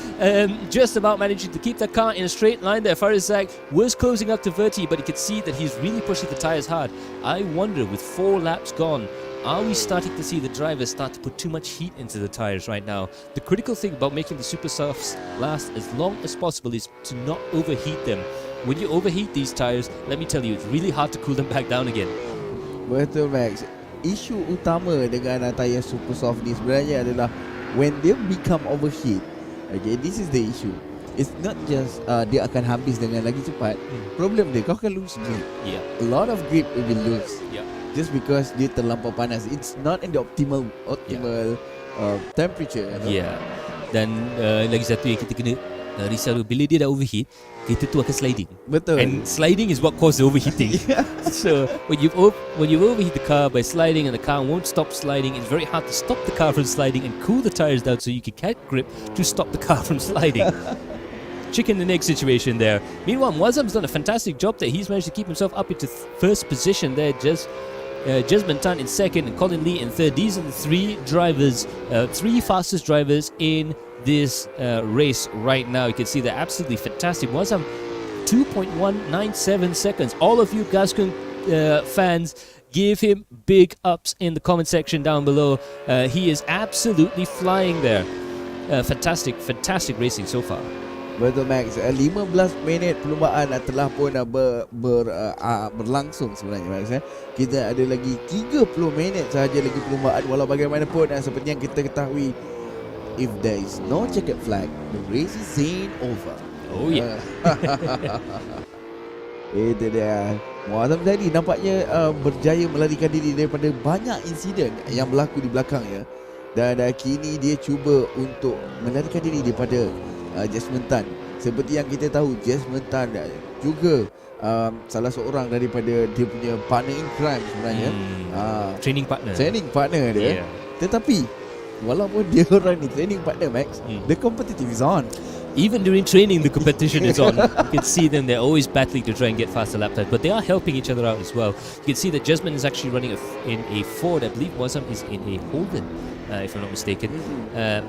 Just about managing to keep the car in a straight line there. Farizak was closing up to Verti, but you could see that he's really pushing the tyres hard. I wonder, with 4 laps gone, are we starting to see the drivers start to put too much heat into the tyres right now? The critical thing about making the super softs last as long as possible is to not overheat them. When you overheat these tyres, let me tell you, it's really hard to cool them back down again. Betul, Max. Isu utama dengan tyre super soft ni sebenarnya adalah when they become overheat. Okay, this is the issue. It's not just dia akan habis dengan lagi cepat. Problem dia, kau akan lose grip. Yeah. A lot of grip will be loose. Yeah. Just because dia terlampau panas. It's not in the optimal temperature. Yeah. Dan lagi satu yang kita kena risau, bila dia dah overheat, kereta tu akan sliding. Betul. And sliding is what caused the overheating. So when you overheat the car by sliding and the car won't stop sliding, it's very hard to stop the car from sliding and cool the tires down so you can get grip to stop the car from sliding. Chicken and egg situation there. Meanwhile, Muazzam's done a fantastic job there. He's managed to keep himself up into first position there. Jasmine Tan in second and Colin Lee in third. These are the three fastest drivers in this race right now. You can see they're absolutely fantastic. Muazzam 2.197 seconds. All of you Gascon fans, give him big ups in the comment section down below. He is absolutely flying there. Fantastic racing so far. Betul, Max. 15 minit perlumbaan telah pun berlangsung sebenarnya, Max. Kita ada lagi 30 minit sahaja lagi perlumbaan. Walau bagaimanapun, seperti yang kita ketahui, if there is no checkered flag, the race is ain't over. Oh yeah. Itu dia. Muazzam tadi nampaknya berjaya melarikan diri daripada banyak insiden yang berlaku di belakangnya. Dan kini dia cuba untuk melarikan diri daripada Jasmine Tan. Seperti yang kita tahu, Jasmine Tan juga salah seorang daripada dia punya partner in crime sebenarnya. Training partner dia. Yeah. Tetapi walaupun dia orang ni training partner, Max, the competitive is on. Even during training, the competition is on. You can see them, they're always battling to try and get faster lap times, but they are helping each other out as well. You can see that Jasmine is actually running in a Ford. I believe Muazzam is in a Holden, if I'm not mistaken.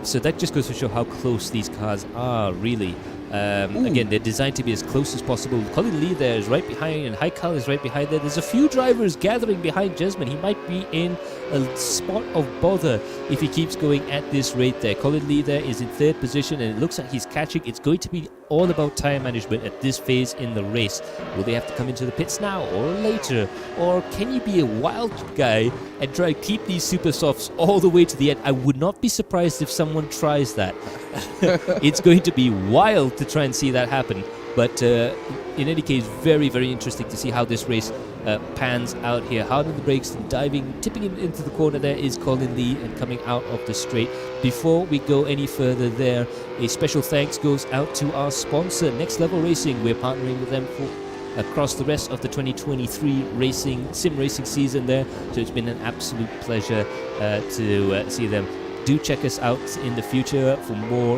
So that just goes to show how close these cars are, really. Again, they're designed to be as close as possible. Colin Lee there is right behind, and Haikal is right behind there. There's a few drivers gathering behind Jasmine. He might be in a spot of bother if he keeps going at this rate there. Colin Lee there is in third position, and it looks like he's catching. It's going to be all about tyre management at this phase in the race. Will they have to come into the pits now or later? Or can you be a wild guy and try to keep these super softs all the way to the end? I would not be surprised if someone tries that. It's going to be wild to try and see that happen. But in any case, very, very interesting to see how this race pans out here. Hard on the brakes and tipping him into the corner there is Colin Lee, and coming out of the straight. Before we go any further there, a special thanks goes out to our sponsor, Next Level Racing. We're partnering with them for across the rest of the 2023 sim racing season there. So it's been an absolute pleasure to see them. Do check us out in the future for more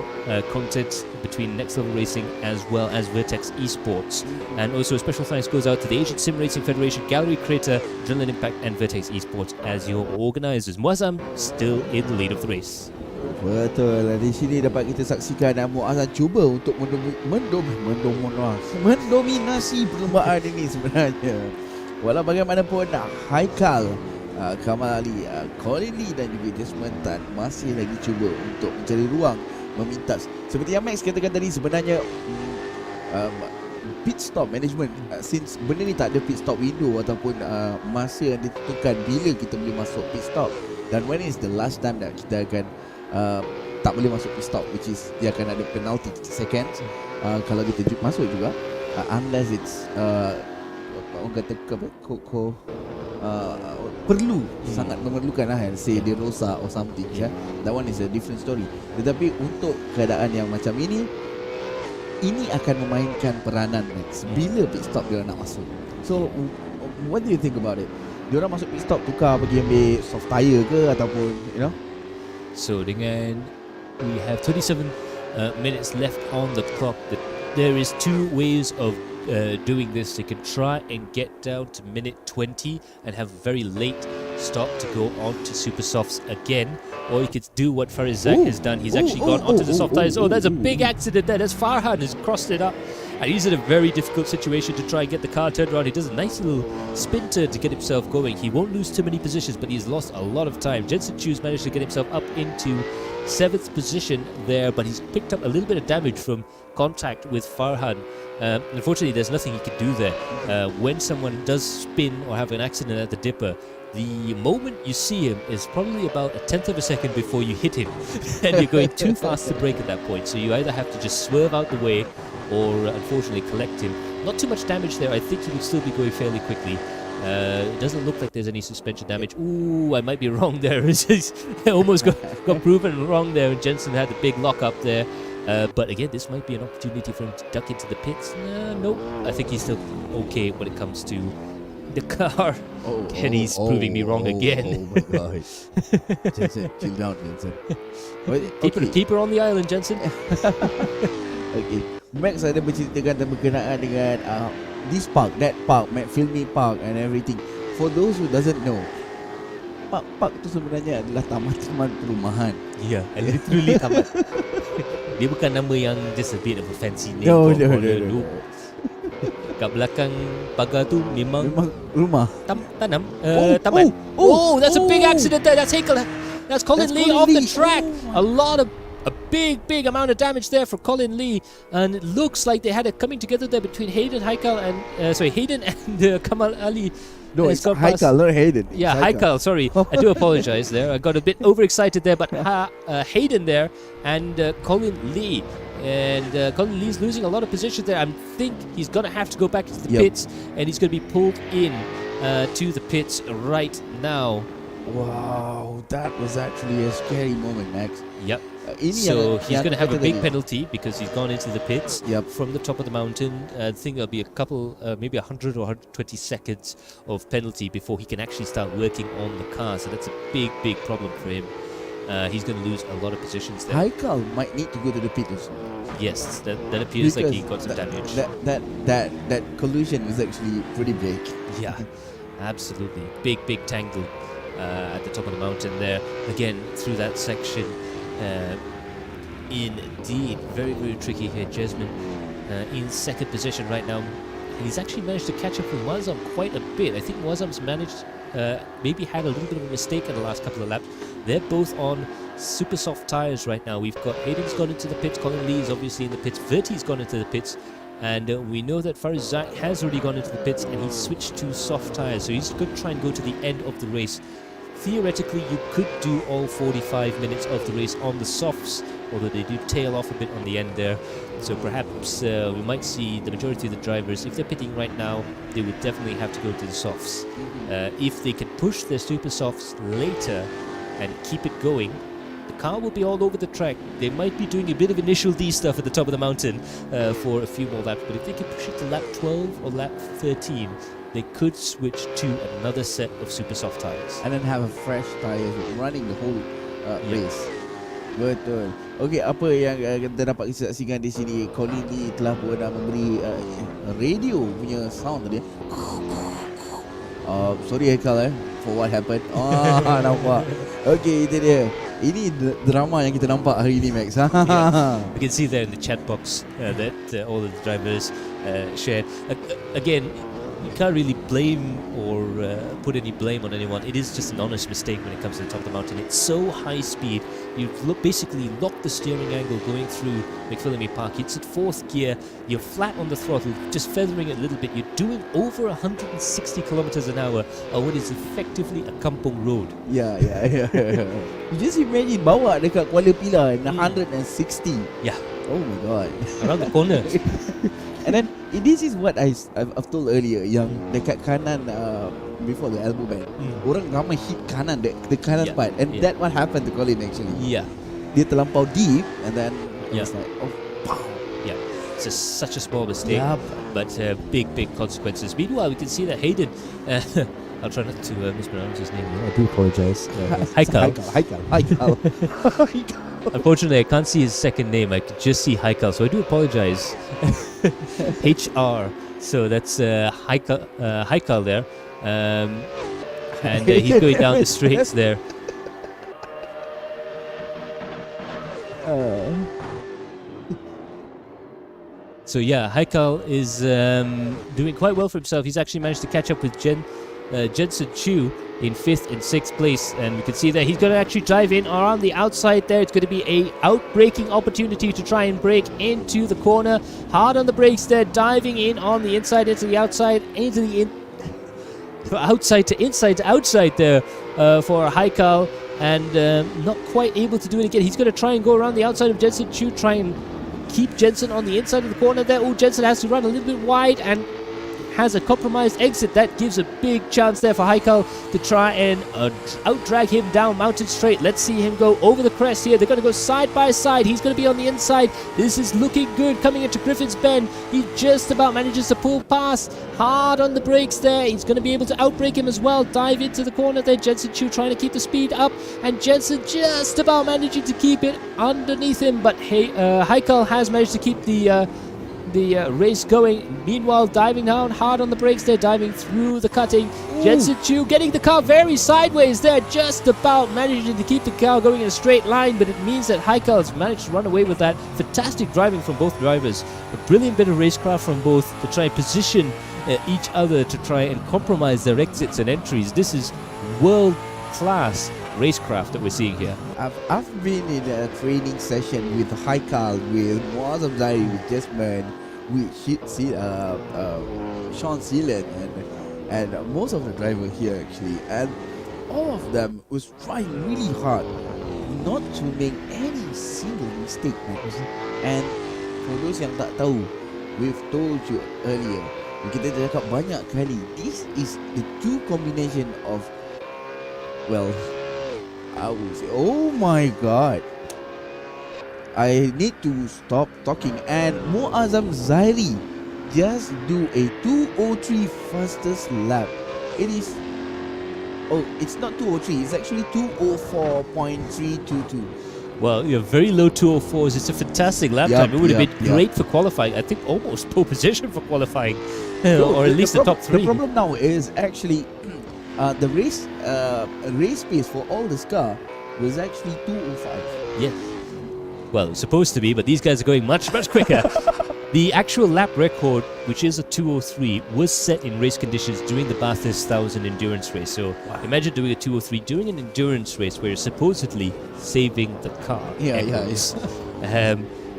content between Next Level Racing as well as Vertex Esports. And also a special thanks goes out to the Asian Sim Racing Federation, Gallery Creator, Adrenaline Impact and Vertex Esports as your organisers. Muazzam still in the lead of the race. Betul. Di sini dapat kita saksikan Muazzam cuba untuk mendominasi perlombaan ini sebenarnya. Walau bagaimanapun, Haikal, Kamal Ali, Colin Lee dan juga Jasmine Tan masih lagi cuba untuk mencari ruang memintas. Seperti yang Max katakan tadi, sebenarnya pit stop management, since benda ni tak ada pit stop window ataupun masa yang ditentukan bila kita boleh masuk pit stop, dan when is the last time that kita akan tak boleh masuk pit stop, which is dia akan ada penalty seconds kalau kita masuk juga, unless it's orang kata perlu, sangat memerlukan say dia rosak or something, that one is a different story. Tetapi untuk keadaan yang macam ini akan memainkan peranan Max bila pit stop dia nak masuk. So what do you think about it? Dia orang masuk pit stop tukar pergi ambil soft tire ke ataupun So dengan we have 27 minutes left on the clock, there is two ways of doing this. They can try and get down to minute 20 and have a very late stop to go on to super softs again, or you could do what Farizak has done. He's actually gone onto the soft tires. There's a big accident there. That's Farhan has crossed it up, and he's in a very difficult situation to try and get the car turned around. He does a nice little spin turn to get himself going. He won't lose too many positions, but he's lost a lot of time. Jensen Chu's managed to get himself up into 7th position there, but he's picked up a little bit of damage from contact with Farhan. Unfortunately, there's nothing he can do there. When someone does spin or have an accident at the dipper, the moment you see him is probably about a 10th of a second before you hit him, and you're going too fast to brake at that point. So you either have to just swerve out the way or unfortunately collect him. Not too much damage there. I think he would still be going fairly quickly. It doesn't look like there's any suspension damage. Ooh, I might be wrong there. I almost got proven wrong there. Jensen had a big lock up there. But again, this might be an opportunity for him to duck into the pits. Nope. I think he's still okay when it comes to the car. And he's proving me wrong again. Oh my gosh. Jensen, chill down, Jensen. Keep her on the island, Jensen. Okay. Max ada berceritakan berkenaan dengan this park, that park, Filming Park and everything. For those who doesn't know, park tu sebenarnya adalah taman-taman perumahan. Yeah, literally taman. Dia bukan nama yang just a bit of a fancy name. No. Kat belakang pagar tu memang rumah. Taman. That's a big accident there. That's Hakel. That's Colin Lee off the track. A big amount of damage there for Colin Lee, and it looks like they had a coming together there between Hayden and Kamal Ali. No, it's Haikal, not Hayden. Yeah, Haikal, sorry. I do apologize there. I got a bit overexcited there, but Hayden there and Colin Lee. And Colin Lee's losing a lot of position there. I think he's going to have to go back to the pits, and he's going to be pulled in to the pits right now. Wow, that was actually a scary moment, Max. Yep. So he's going to have a big penalty because he's gone into the pits from the top of the mountain. I think there'll be a couple, maybe 100 or 120 seconds of penalty before he can actually start working on the car. So that's a big problem for him. He's going to lose a lot of positions there. Haikal might need to go to the pit also. Yes, that appears like he got some damage. That collision was actually pretty big. Yeah, absolutely. Big tangle at the top of the mountain there. Again, through that section. Indeed, very tricky here. Jasmine in 2nd position right now. And he's actually managed to catch up with Muazzam quite a bit. I think Muazzam's managed, maybe had a little bit of a mistake in the last couple of laps. They're both on super soft tires right now. We've got Hayden's gone into the pits, Colin Lee is obviously in the pits, Verti's gone into the pits, and we know that Farizak has already gone into the pits and he's switched to soft tires. So he's going to try and go to the end of the race. Theoretically, you could do all 45 minutes of the race on the softs although they do tail off a bit on the end there. So perhaps we might see the majority of the drivers, if they're pitting right now, they would definitely have to go to the softs. If they can push their super softs later and keep it going, the car will be all over the track. They might be doing a bit of initial D stuff at the top of the mountain for a few more laps, but if they can push it to lap 12 or lap 13, they could switch to another set of super soft tyres. And then have a fresh tyres running the whole race. Betul. Okey, apa yang kita dapat saksikan di sini, Colin ni telah pernah memberi radio punya sound tadi. Sorry Haikal for what happened. Nampak. Okey, itu dia. Ini drama yang kita nampak hari ini, Max. You can see there in the chat box that all of the drivers shared. Again, you can't really blame or put any blame on anyone. It is just an honest mistake when it comes to the top of the mountain. It's so high speed. You basically lock the steering angle going through McPhillamy Park. It's at fourth gear. You're flat on the throttle, just feathering it a little bit. You're doing over 160 kilometers an hour on what is effectively a kampung road. Yeah. You just imagine bawa dekat Kuala Pilar 160. Yeah. Oh my god. Around the corner. And then this is what I've told earlier, yang dekat kanan before the elbow band, orang ramai hit kanan, the kanan part, and that what happened to Colin actually. Yeah. Dia terlampau deep, and then it's like, oh, pow. Yeah. It's such a small mistake, but big consequences. Meanwhile, we can see that Hayden. I'll try not to mispronounce his name. I do apologize. Haikal. Unfortunately, I can't see his second name. I could just see Haikal, so I do apologize. HR. So that's Haikal there. And he's going down the straights there. So yeah, Haikal is doing quite well for himself. He's actually managed to catch up with Jensen Chu in 5th and 6th place, and we can see that he's going to actually drive in around the outside there. It's going to be a out-braking opportunity to try and brake into the corner. Hard on the brakes there, diving in on the inside into the outside, outside to inside to outside there for Haikal, and not quite able to do it again. He's going to try and go around the outside of Jensen Chu, try and keep Jensen on the inside of the corner there. Oh, Jensen has to run a little bit wide and has a compromised exit. That gives a big chance there for Haikal to try and out-drag him down Mountain Straight. Let's see him go over the crest here. They're going to go side by side. He's going to be on the inside. This is looking good coming into Griffin's Bend. He just about manages to pull past. Hard on the brakes there. He's going to be able to outbrake him as well. Dive into the corner there. Jensen Chu trying to keep the speed up, and Jensen just about managing to keep it underneath him. But Haikal has managed to keep the race going. Meanwhile, diving down hard on the brakes there, diving through the cutting. Jensen Chu getting the car very sideways there, just about managing to keep the car going in a straight line, but it means that Haikal has managed to run away with that. Fantastic driving from both drivers. A brilliant bit of racecraft from both to try and position each other to try and compromise their exits and entries. This is world-class racecraft that we're seeing here. I've been in a training session with Haikal, with Muazzam Zairi, with Jasmine, with Sean Sealand, and most of the drivers here actually, and all of them was trying really hard not to make any single mistake, man. And for those yang tak tahu, we've told you earlier, kita cakap banyak kali, this is the two combination of, well, I would say, oh my god, I need to stop talking. And Muazzam Zairi just do a 203 fastest lap. It is, it's not 203, it's actually 204.322. Well, you're very low 204s. It's a fantastic lap time. It would have been great for qualifying. I think almost pole position for qualifying, or at least the top three. The problem now is actually the race pace for all this car was actually 205. Yes. Well, it's supposed to be, but these guys are going much quicker. The actual lap record, which is a 203, was set in race conditions during the Bathurst 1000 endurance race. So imagine doing a 203 during an endurance race where you're supposedly saving the car.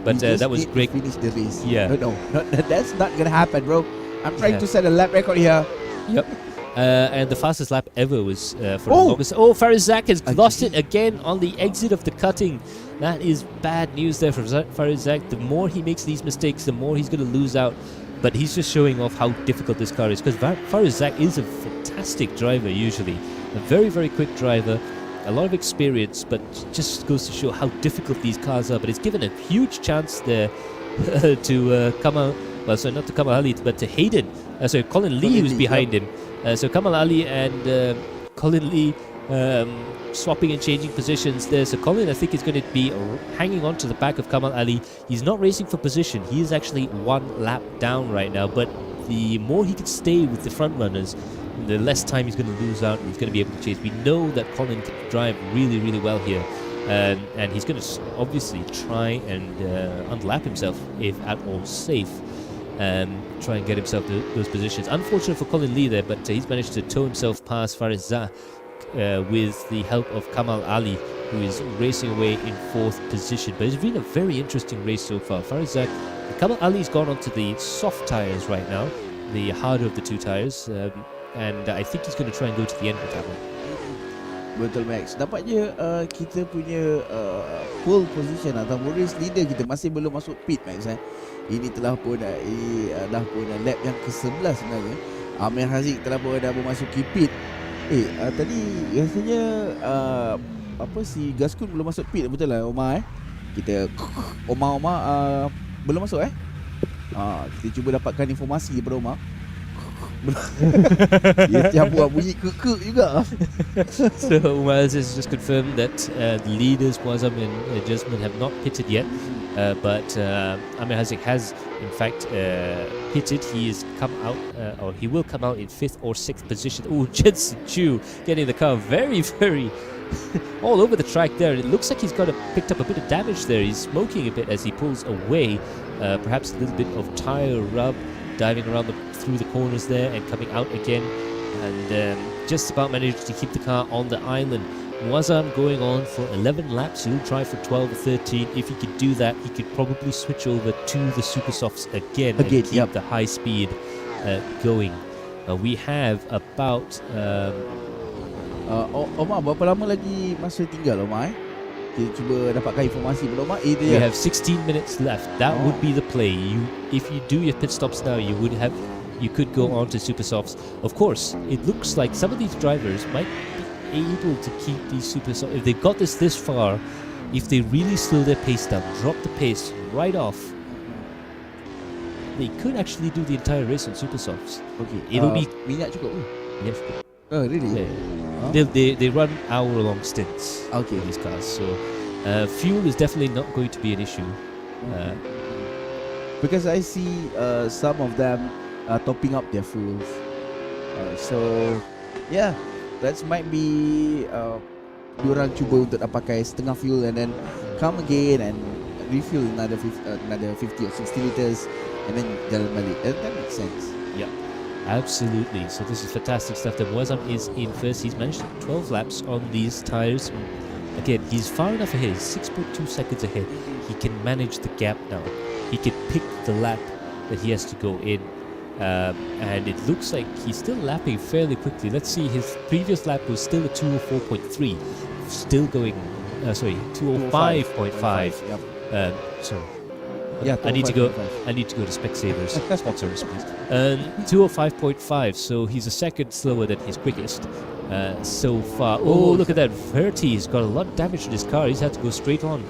But that was great. Finish the race. Yeah. No, that's not gonna happen, bro. I'm trying to set a lap record here. Yep. And the fastest lap ever was for the longest. Oh, Farizak has lost it again on the exit of the cutting. That is bad news there for Farid Zak. The more he makes these mistakes, the more he's going to lose out. But he's just showing off how difficult this car is, because Farid Zak is a fantastic driver usually. A very, very quick driver. A lot of experience, but just goes to show how difficult these cars are. But it's given a huge chance there to Kamal, well, sorry, not to Kamal Ali, but to Hayden. Colin Lee who's behind him. So Kamal Ali and Colin Lee swapping and changing positions there. So Colin, I think, is going to be hanging on to the back of Kamal Ali. He's not racing for position. He is actually one lap down right now. But the more he can stay with the front runners, the less time he's going to lose out, and he's going to be able to chase. We know that Colin can drive really, really well here. And he's going to obviously try and unlap himself if at all safe. Try and get himself to those positions. Unfortunate for Colin Lee there, but he's managed to tow himself past Farid Zak with the help of Kamal Ali, who is racing away in 4th position. But it's been a very interesting race so far. Farid Zak, Kamal Ali's gone onto the soft tyres right now, the harder of the 2 tyres, and I think he's going to try and go to the end with that one. Betul, Max. Nampaknya kita punya pole position atau race leader kita masih belum masuk pit, Max. Ini telah pun dah pun lap yang ke-11 sebenarnya. Amir Haziq telah pun dah memasuki pit. Tadi rasanya si Gaskun belum masuk pit, betul lah Omar Kita Omar belum masuk kita cuba dapatkan informasi daripada Omar. Dia setiap buat bunyi kekek juga. So Umar has just confirmed that the leaders Muazzam and Jasmine have not pitted yet, but Amir Haziq has in fact pitted. He has come out, or he will come out in 5th or 6th position. Oh, Jensen Chu getting the car very, very all over the track there. It looks like he's picked up a bit of damage there. He's smoking a bit as he pulls away. Perhaps a little bit of tire rub, diving around through the corners there and coming out again, and just about managed to keep the car on the island. Muazzam going on for 11 laps. He'll try for 12 or 13. If he could do that, he could probably switch over to the super softs again and keep the high speed going. We have about Omar, berapa lama lagi masa tinggal, Omar? Kita cuba dapatkan informasi daripada Omar. We have 16 minutes left. That would be the play. If you do your pit stops now, you could go on to super softs. Of course, it looks like some of these drivers might be able to keep these super softs. If they got this far, if they really slow their pace down, drop the pace right off, they could actually do the entire race on super softs. Okay. It'll be minyak cukup. Yes. Oh, really? Yeah. They run hour-long stints. Okay. These cars, so fuel is definitely not going to be an issue. Because I see some of them topping up their fuels. So yeah, that might be diorang cuba untuk pakai setengah fuel and then come again and refill another 50 or 60 liters and then jalan balik. That makes sense. Yeah. Absolutely. So this is fantastic stuff. That Muazzam is in first. He's managed 12 laps on these tyres. Again, he's far enough ahead. 6.2 seconds ahead. He can manage the gap now. He can pick the lap that he has to go in. And it looks like he's still lapping fairly quickly. Let's see, his previous lap was still a 204.3. Still going, 205.5. Yep. Sorry. Yeah, I need to go to Specsavers. Sponsor us, please. 205.5. So he's a second slower than his quickest so far. Oh, look at that! Verti's got a lot of damage to this car. He's had to go straight on.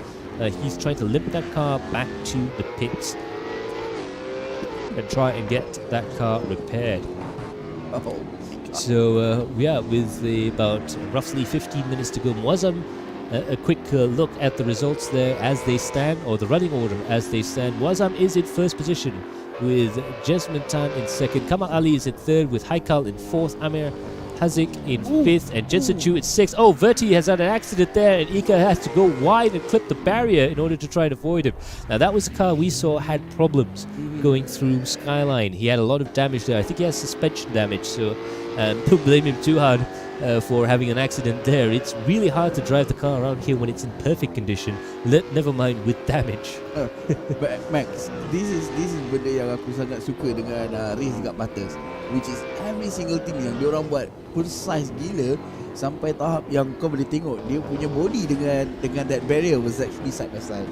He's trying to limp that car back to the pits and try and get that car repaired. So with about roughly 15 minutes to go, Muazzam. A quick look at the results there as they stand, or the running order as they stand. Muazzam is in first position with Jasmine Tan in second. Kamal Ali is in third with Haikal in fourth. Amir Haziq in fifth and Jensen Chu in sixth. Oh, Verti has had an accident there and Ika has to go wide and clip the barrier in order to try and avoid him. Now that was a car we saw had problems going through Skyline. He had a lot of damage there. I think he has suspension damage, so don't blame him too hard for having an accident there. It's really hard to drive the car around here when it's in perfect condition, never mind with damage. But Max, this is benda yang aku sangat suka dengan race dekat Bathurst, which is every single thing yang diorang buat precise gila sampai tahap yang kau boleh tengok dia punya body dengan that barrier was actually side by side.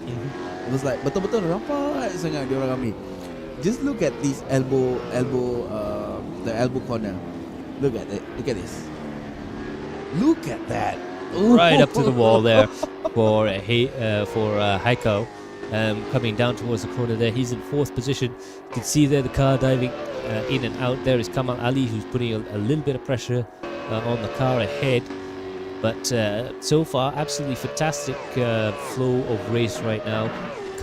It was like betul-betul rapat sangat dia orang ambil. Just look at this the elbow corner. Look at it. Look at this. Look at that. Right up to the wall there for Heiko. Coming down towards the corner there. He's in 4th position. You can see there the car diving in and out. There is Kamal Ali, who's putting a little bit of pressure on the car ahead. But so far, absolutely fantastic flow of race right now.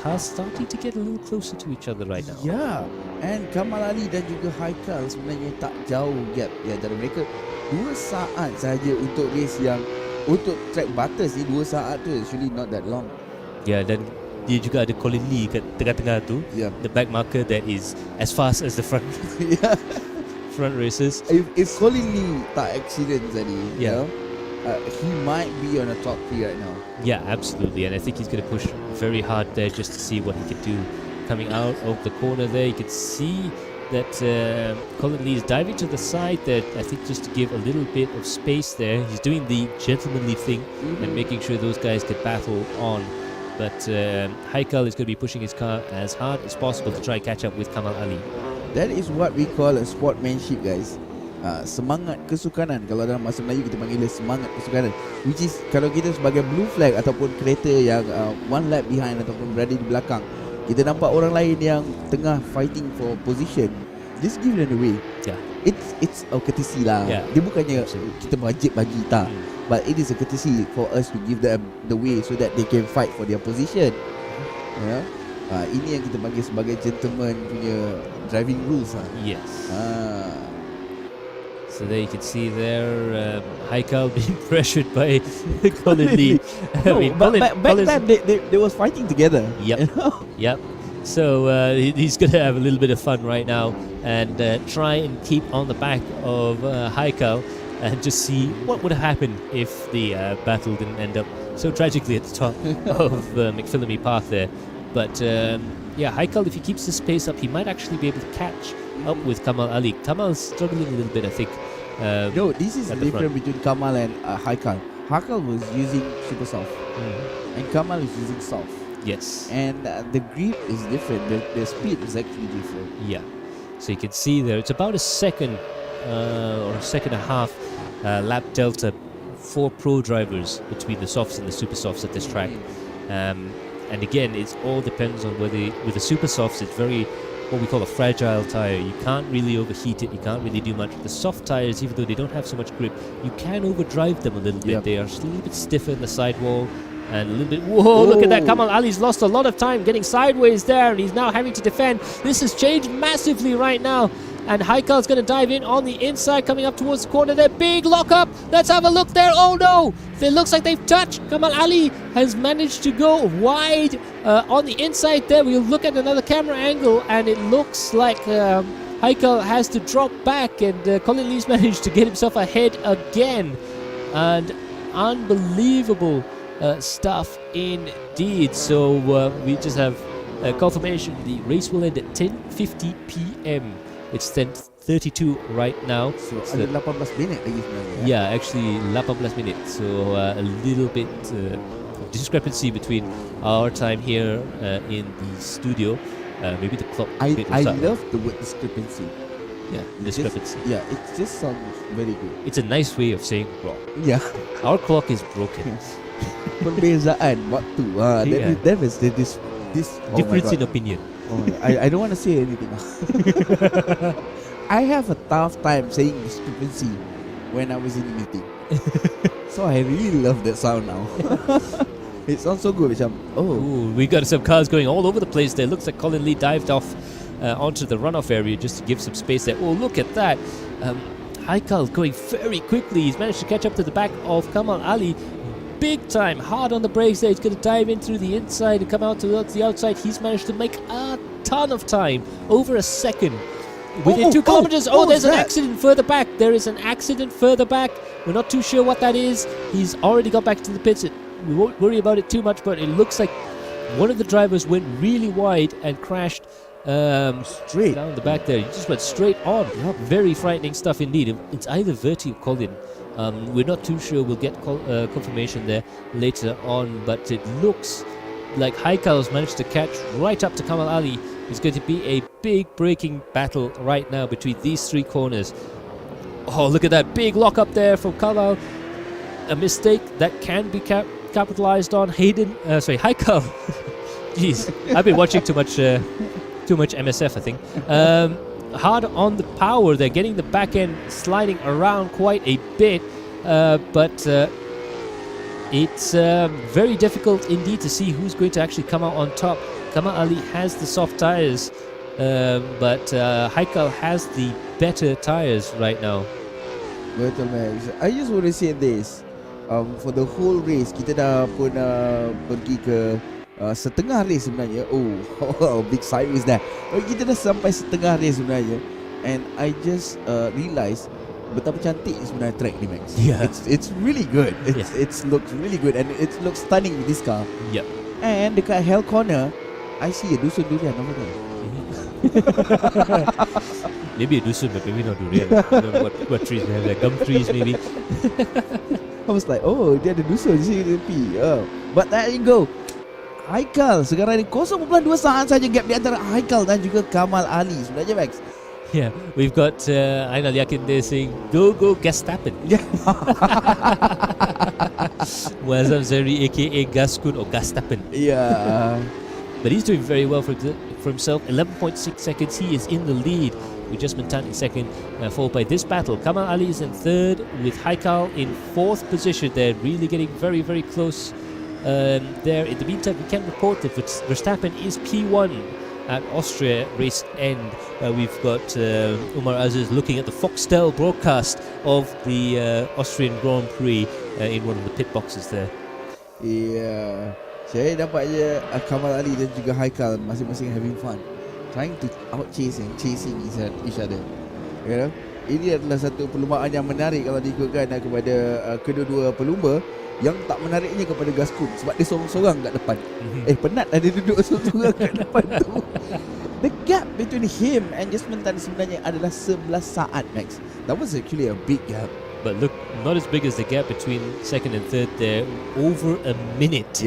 Cars starting to get a little closer to each other right now. Yeah, and Kamal Ali dan juga Haikal sebenarnya tak jauh gap di antara mereka. 2 saat saja untuk race yang untuk track Bathurst ni 2 saat tu actually not that long. Yeah, dan dia juga ada Colin Lee kat tengah-tengah tu. Yeah. The back marker that is as fast as the front. Yeah. Front racers. If Colin Lee tak accident tadi, yeah. He might be on a top 3 right now. Yeah, absolutely, and I think he's going to push very hard there just to see what he can do. Coming out of the corner there, you can see that Colin Lee is diving to the side there, I think just to give a little bit of space there. He's doing the gentlemanly thing and making sure those guys can battle on. But Haikal is going to be pushing his car as hard as possible to try and catch up with Kamal Ali. That is what we call a sportsmanship, guys. Semangat kesukanan. Kalau dalam bahasa Melayu kita panggil semangat kesukanan, which is kalau kita sebagai blue flag ataupun kereta yang one lap behind ataupun berada di belakang, kita nampak orang lain yang tengah fighting for position, just give them the way. Yeah. It's a courtesy lah. Yeah. Dia bukannya kita wajib bagi tak, but it is a courtesy for us to give them the way so that they can fight for their position. Yeah. Ini yang kita panggil sebagai gentleman punya driving rules lah. Yes. So there you can see there Haikal being pressured by Colin Lee. Back then they was fighting together. Yep. You know? Yep. So he's going to have a little bit of fun right now and try and keep on the back of Haikal and just see what would happen if the battle didn't end up so tragically at the top of McPhillamy Path there. But yeah, Haikal, if he keeps this pace up, he might actually be able to catch up with Kamal Ali. Kamal's struggling a little bit, I think. No, this is the difference between Kamal and Haikal. Haikal was using super soft, and Kamal is using soft. Yes. And the grip is different. The speed is actually different. Yeah. So you can see there, it's about a second or a second and a half lap delta for pro drivers between the softs and the super softs at this track. And again, it all depends on whether with the super softs, it's very what we call a fragile tire. You can't really overheat it. You can't really do much. The soft tires, even though they don't have so much grip, you can overdrive them a little bit. They are a little bit stiffer in the sidewall and a little bit. Whoa! Look at that! Kamal Ali's lost a lot of time getting sideways there, and he's now having to defend. This has changed massively right now. And Haikal's going to dive in on the inside, coming up towards the corner there. Big lock-up. Let's have a look there. Oh, no. It looks like they've touched. Kamal Ali has managed to go wide on the inside there. We'll look at another camera angle, and it looks like Haikal has to drop back, and Colin Lee's managed to get himself ahead again. And unbelievable stuff indeed. So we just have confirmation. The race will end at 10:50 p.m. It's 10:32 right now. So ada 18 minit lagi sebenarnya. Yeah, actually 18 minutes. So a little bit of discrepancy between our time here in the studio. Maybe the clock. I love the word discrepancy. Yeah, discrepancy. It just sounds very good. It's a nice way of saying wrong. Yeah. Our clock is broken. Perbezaan waktu. That is this difference in opinion. I don't want to say anything. I have a tough time saying discrepancy when I was in a meeting. So I really love that sound now. It sounds so good. Ooh, we got some cars going all over the place there. Looks like Colin Lee dived off onto the runoff area just to give some space there. Oh, look at that. Haikal going very quickly. He's managed to catch up to the back of Kamal Ali. Big time, hard on the brakes there. He's going to dive in through the inside and come out to the outside. He's managed to make a ton of time, over a second. Within 2 kilometers. There's an accident further back. There is an accident further back. We're not too sure what that is. He's already got back to the pits. We won't worry about it too much, but it looks like one of the drivers went really wide and crashed straight down the back there. He just went straight on. Very frightening stuff indeed. It's either Verti or Colin We're not too sure. We'll get confirmation there later on, but it looks like Haikal's managed to catch right up to Kamal Ali. It's going to be a big braking battle right now between these three corners. Oh, look at that big lock up there from Kamal. A mistake that can be capitalized on. Haikal. Jeez, I've been watching too much MSF, I think. Hard on the power. They're getting the back end sliding around quite a bit, but it's very difficult indeed to see who's going to actually come out on top. Kamal Ali has the soft tires, but Haikal has the better tires right now. Betul, Max. I just want to say this. For the whole race, kita dah pun pergi ke setengah race sebenarnya. Oh, big sideways dah. Kita dah sampai setengah race sebenarnya. And I just realised betapa cantik sebenarnya track ni, Max. Yeah. It's really good. It looks really good and it looks stunning with this car. Yep. And dekat Hell Corner, I see a dusun durian over there. Maybe a dusun, but maybe not durian. I don't know what trees they have there. Gum trees maybe. I was like, oh, dia ada dusun di sini tepi. But there you go. Haikal sekarang ni 0.2 saat saja gap di antara Haikal dan juga Kamal Ali sebenarnya, Max. Yeah, we've got Ainal Yakin there saying, go Gastappen. Yeah. Muazzam Zeri aka Gaskun or Gastappen. Yeah. But he's doing very well for himself. 11.6 seconds. He is in the lead with Jasmine Tan in second, followed by this battle. Kamal Ali is in third with Haikal in fourth position. They're really getting very, very close there. In the meantime, we can report that Verstappen is P1 at Austria race end. We've got Umar Aziz looking at the Foxtel broadcast of the Austrian Grand Prix in one of the pit boxes there. Yeah. Saya nampak je Kamal Ali dan juga Haikal masing-masing having fun, trying to chasing each other. You know? Ini adalah satu perlumbaan yang menarik kalau diikutkan kepada kedua-dua pelumba. Yang tak menariknya kepada Gaskun sebab dia sorang-sorang kat depan. Penat lah dia duduk sorang-sorang kat depan tu. The gap between him and Jasmine Tan sebenarnya adalah 11 saat, Max. That was actually a big gap. But look, not as big as the gap between second and third there. Over a minute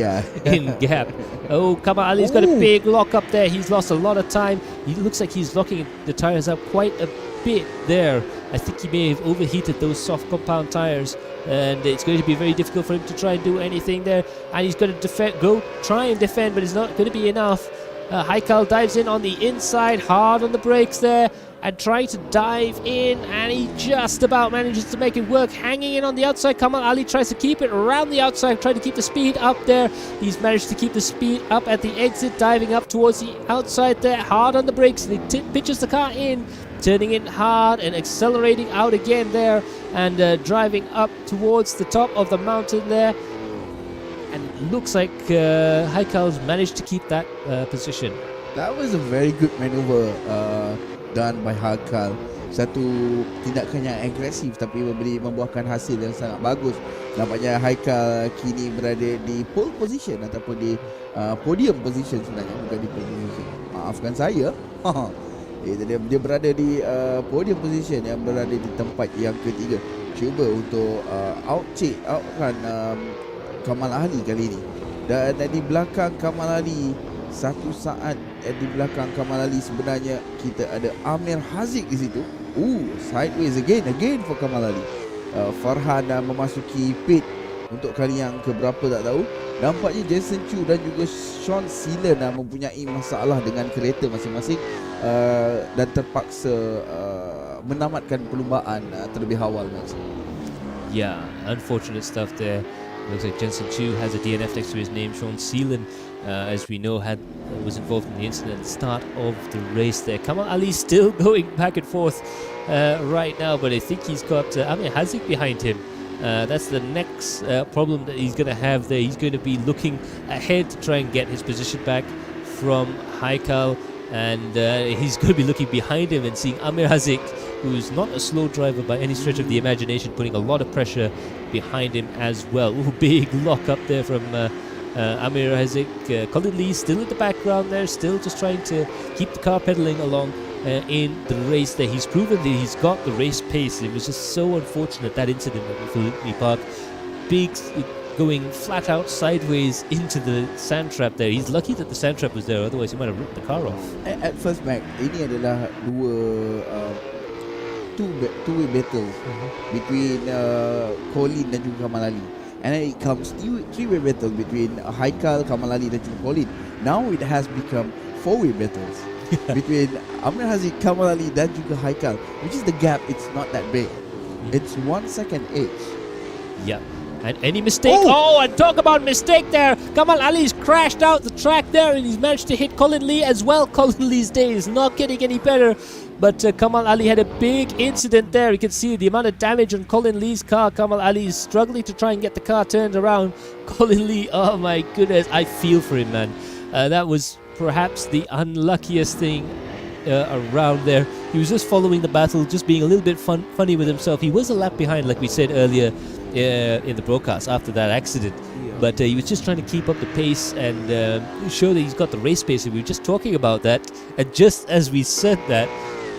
in gap. Oh, Kamal Ali's got a big lock up there. He's lost a lot of time. He looks like he's locking the tires up quite a bit there. I think he may have overheated those soft compound tires, and it's going to be very difficult for him to try and do anything there. And he's going to try and defend, but it's not going to be enough. Haikal dives in on the inside, hard on the brakes there, and trying to dive in, and he just about manages to make it work, hanging in on the outside. Kamal Ali tries to keep it around the outside, trying to keep the speed up there. He's managed to keep the speed up at the exit, diving up towards the outside there, hard on the brakes, and he pitches the car in, turning in hard and accelerating out again there, and driving up towards the top of the mountain there. And it looks like Haikal's managed to keep that position. That was a very good maneuver done by Haikal. Satu tindakan yang agresif tapi membuahkan hasil yang sangat bagus. Nampaknya Haikal kini berada di pole position ataupun di podium position sebenarnya, bukan di pole position. Maafkan saya. Dia berada di podium position yang berada di tempat yang ketiga. Cuba untuk outrun Kamal Ali kali ini. Dan di belakang Kamal Ali, satu saat di belakang Kamal Ali sebenarnya kita ada Amir Haziq di situ. Sideways again for Kamal Ali. Farhan memasuki pit untuk kali yang keberapa tak tahu. Nampaknya Jason Chu dan juga Sean Sealan mempunyai masalah dengan kereta masing-masing dan terpaksa menamatkan perlumbaan terlebih awal. Yeah, unfortunate stuff there. Looks like Jensen Chu has a DNF next to his name. Sean Sealan, as we know, was involved in the incident at the start of the race there. Kamal Ali still going back and forth right now, but I think he's got Amir Haziq behind him. That's the next problem that he's going to have there. He's going to be looking ahead to try and get his position back from Haikal, and he's going to be looking behind him and seeing Amir Haziq, who's not a slow driver by any stretch of the imagination, putting a lot of pressure behind him as well. Big lock up there from Amir Haziq. Colin Lee still in the background there, still just trying to keep the car pedaling along. in the race there. He's proven that he's got the race pace. It was just so unfortunate, that incident at Philippi Park. Going flat out sideways into the sand trap there. He's lucky that the sand trap was there, otherwise he might have ripped the car off. At first, Mac, ini adalah two-way battles between Colin dan juga Kamal Ali. And then it comes three-way battle between Haikal, Kamal Ali dan juga Colin. Now it has become four-way battles between Amir Haziq, Kamal Ali dan juga Haikal, which is the gap. It's not that big. It's 1 second each. Yeah. And any mistake, and talk about mistake there. Kamal Ali's crashed out the track there, and he's managed to hit Colin Lee as well. Colin Lee's day is not getting any better. But Kamal Ali had a big incident there. You can see the amount of damage on Colin Lee's car. Kamal Ali is struggling to try and get the car turned around. Colin Lee, oh my goodness, I feel for him, man. That was perhaps the unluckiest thing around there. He was just following the battle, just being a little bit funny with himself. He was a lap behind, like we said earlier in the broadcast after that accident. But he was just trying to keep up the pace and show that he's got the race pace. And we were just talking about that. And just as we said that,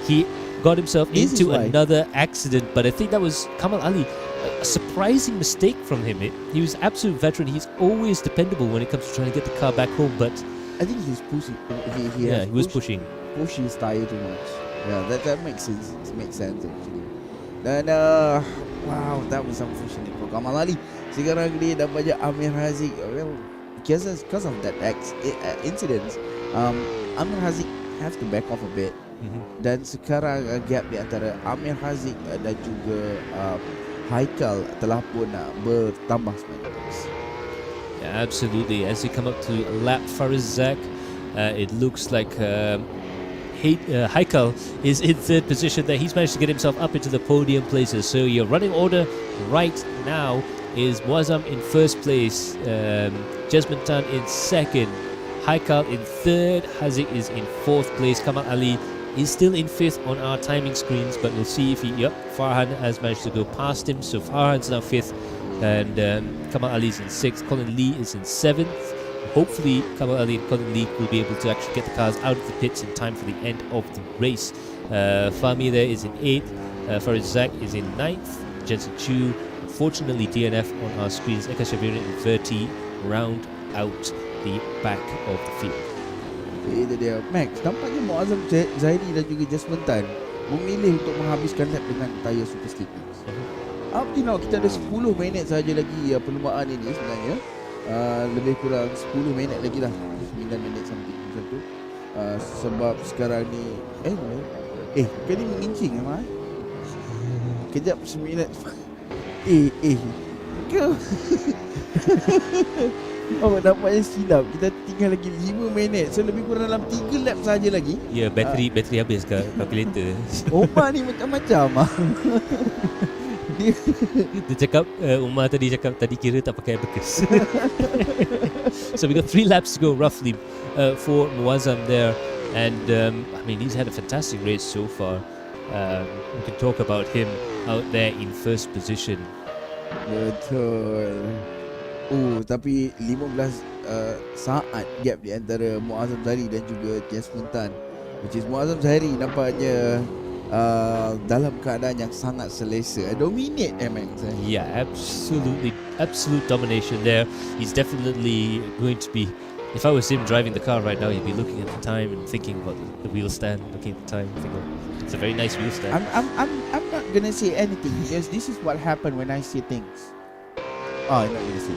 he got himself into another accident. But I think that was Kamal Ali. A surprising mistake from him. He was an absolute veteran. He's always dependable when it comes to trying to get the car back home. But I think he's pushing. He was pushing his tire too much. Yeah, that makes sense. It makes sense actually. Dan wow, that was unfortunate for Kamal Ali. Sekarang dia dapat je Amir Haziq. Well, because of that incident, Amir Haziq have to back off a bit. Dan sekarang gap di antara Amir Haziq dan juga Haikal telah pun bertambah semakin terus. Yeah, absolutely. As you come up to lap Farizak, it looks like Haikal is in third position there. He's managed to get himself up into the podium places. So your running order right now is Muazzam in first place, Jasmine Tan in second, Haikal in third, Haziq is in fourth place, Kamal Ali is still in fifth on our timing screens, but we'll see if Farhan has managed to go past him. So Farhan's now fifth, and Kamal Ali is in sixth, Colin Lee is in seventh. Hopefully Kamal Ali and Colin Lee will be able to actually get the cars out of the pits in time for the end of the race. Fahmi there is in 8th, Farizak is in 9th, Jensen Chu, unfortunately DNF on our screens. Eka Shabirin and Verti round out the back of the field. Itu dia. Max, tampaknya Muazzam Zairi dan juga Jasmine Tan memilih untuk menghabiskan lap dengan tayar super stickers. Up to now kita ada 10 minit saja lagi perlumbaan ini sebenarnya. Lebih kurang 10 minit lagi lah, 9 minit something macam tu. Sebab sekarang ni kau ni mengincing apa? Kejap 9 kau nampaknya silap. Kita tinggal lagi 5 minit. So lebih kurang dalam 3 lap saja lagi. Ya, bateri habis kat calculator. Omar ni macam-macam. Dia cakap, Umar tadi cakap tadi kira tak pakai abacus. So we got 3 laps to go roughly for Muazzam there, and I mean he's had a fantastic race so far. We can talk about him out there in first position. Betul. Tapi 15 saat gap di antara Muazzam Zahri dan juga Jasmine Tan, which is Muazzam Zahri nampaknya dalam keadaan yang sangat selesa, dominate Max. Yeah, absolute domination there. He's definitely going to be, if I was him driving the car right now, he'd be looking at the time and thinking about the wheel stand, looking at the time, thinking, it's a very nice wheel stand. I'm not gonna say anything because this is what happened when I see things. I'm not gonna say.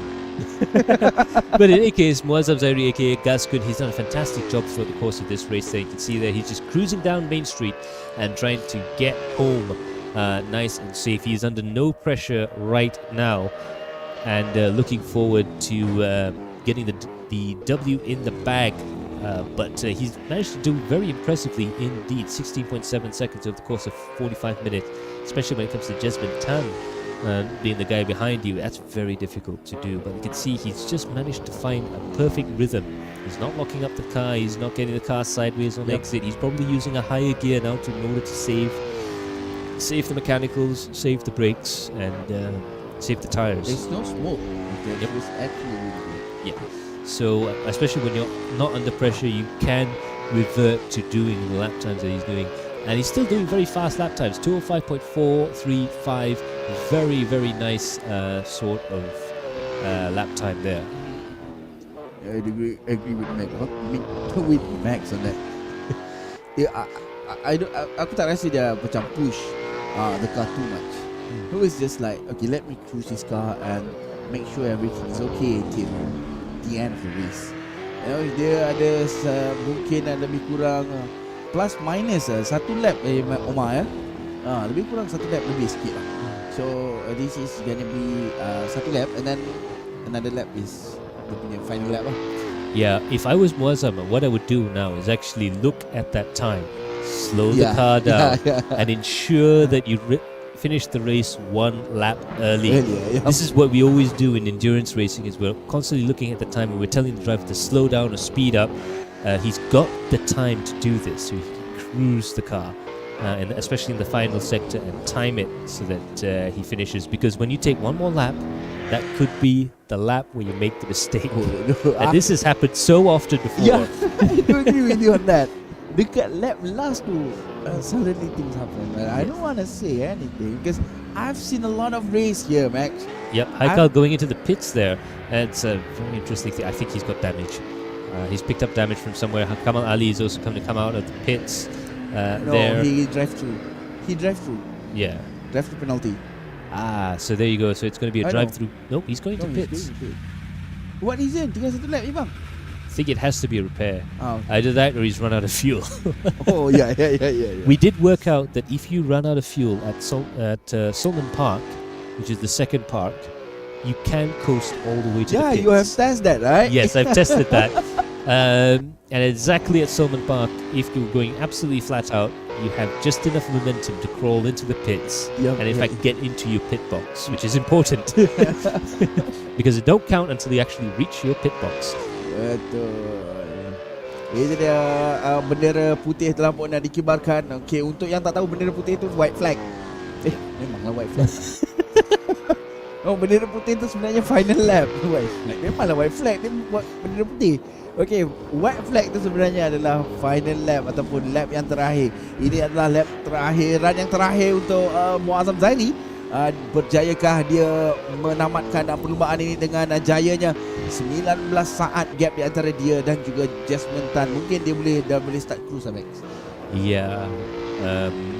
But in any case, Muazzam Zahri aka Gaskun, he's done a fantastic job throughout the course of this race there. You can see there he's just cruising down Main Street and trying to get home nice and safe. He's under no pressure right now and looking forward to getting the W in the bag. But he's managed to do very impressively indeed, 16.7 seconds over the course of 45 minutes, especially when it comes to Jasmine Tan. Being the guy behind you, that's very difficult to do, but you can see he's just managed to find a perfect rhythm. He's not locking up the car, he's not getting the car sideways on exit. He's probably using a higher gear now in order to save the mechanicals, save the brakes, and save the tires. There's no smoke. It was actually really good. Yeah. So especially when you're not under pressure, you can revert to doing the lap times that he's doing. And he's still doing very fast lap times, 205.435. Very, very nice sort of lap time there. I agree with Max. With Max on that. Aku tak rasa dia macam push the car too much. He was just like, okay, let me cruise this car and make sure everything is okay till the end of the race. Dia ada mungkin lebih kurang plus minus satu lap Omar lebih kurang satu lap lebih sikit lah. So this is gonna be satu lap and then another lap is the final lap lah. Yeah, if I was Muazzam, what I would do now is actually look at that time, slow the car down, and ensure that you finish the race one lap early. This is what we always do in endurance racing, is we're constantly looking at the time and we're telling the driver to slow down or speed up. He's got the time to do this, so he can cruise the car, and especially in the final sector, and time it so that he finishes. Because when you take one more lap, that could be the lap where you make the mistake. And this has happened so often before. Yeah, I do agree with you on that. Dekat lap last tu, suddenly things happen. But I don't want to say anything because I've seen a lot of race here, Max. Yep, Haikal going into the pits there. It's a very interesting thing. I think he's got damage. He's picked up damage from somewhere. Kamal Ali is also coming to come out of the pits. No, there. he drive through. Yeah. Drive through penalty. So there you go. So it's going to be a drive-through. Nope, he's going to pits. What is it? Tinggal satu lap, bang. I think it has to be a repair. Either that or he's run out of fuel. Yeah. We did work out that if you run out of fuel at Solomon Park, which is the second park, you can coast all the way to the pits. Yeah, you have tested that, right? Yes, I've tested that. And exactly at Solomon Park, if you're going absolutely flat out, you have just enough momentum to crawl into the pits and in fact get into your pit box, which is important because it don't count until you actually reach your pit box. Betul. Itu dia bendera putih terlampau nak dikibarkan. Okay, untuk yang tak tahu, bendera putih itu white flag. Memanglah white flag. Bendera putih itu sebenarnya final lap. White flag. Memanglah white flag, dia buat bendera putih. Okay, white flag itu sebenarnya adalah final lap ataupun lap yang terakhir. Ini adalah lap terakhiran yang terakhir untuk Muazzam Zairi. Berjayakah dia menamatkan perlumbaan ini dengan jayanya? 19 saat gap di antara dia dan juga Jasmine Tan. Mungkin dia dah boleh start cruise, Max. Ya,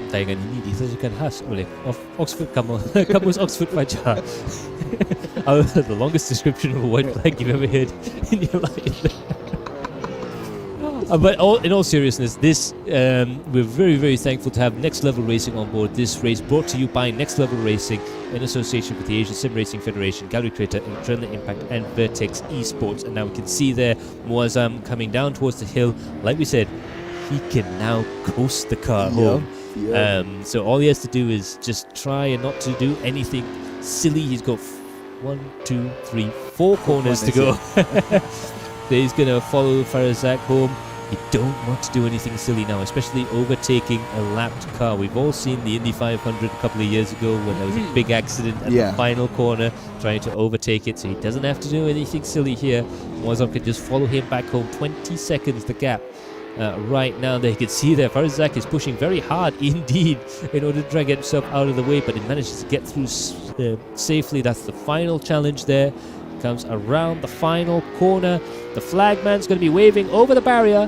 tayangan ini disajikan khas oleh Oxford Kamus Oxford Fajar. The longest description of a white flag you've ever heard in your life. But in all seriousness, this we're very, very thankful to have Next Level Racing on board. This race brought to you by Next Level Racing in association with the Asian Sim Racing Federation, Gallery Creator, Adrenaline Impact, and Vertex Esports. And now we can see there Muazzam coming down towards the hill. Like we said, he can now coast the car home. So all he has to do is just try and not to do anything silly. He's got 1, 2, 3, 4 corners to go. So he's going to follow Farazak home. You don't want to do anything silly now, especially overtaking a lapped car. We've all seen the Indy 500 a couple of years ago when there was a big accident at the final corner trying to overtake it. So he doesn't have to do anything silly here. Muazzam can just follow him back home. 20 seconds the gap. Right now there you can see there Farazak is pushing very hard indeed in order to try and get himself out of the way, but he manages to get through safely. That's the final challenge there. Comes around the final corner. The flagman's going to be waving over the barrier.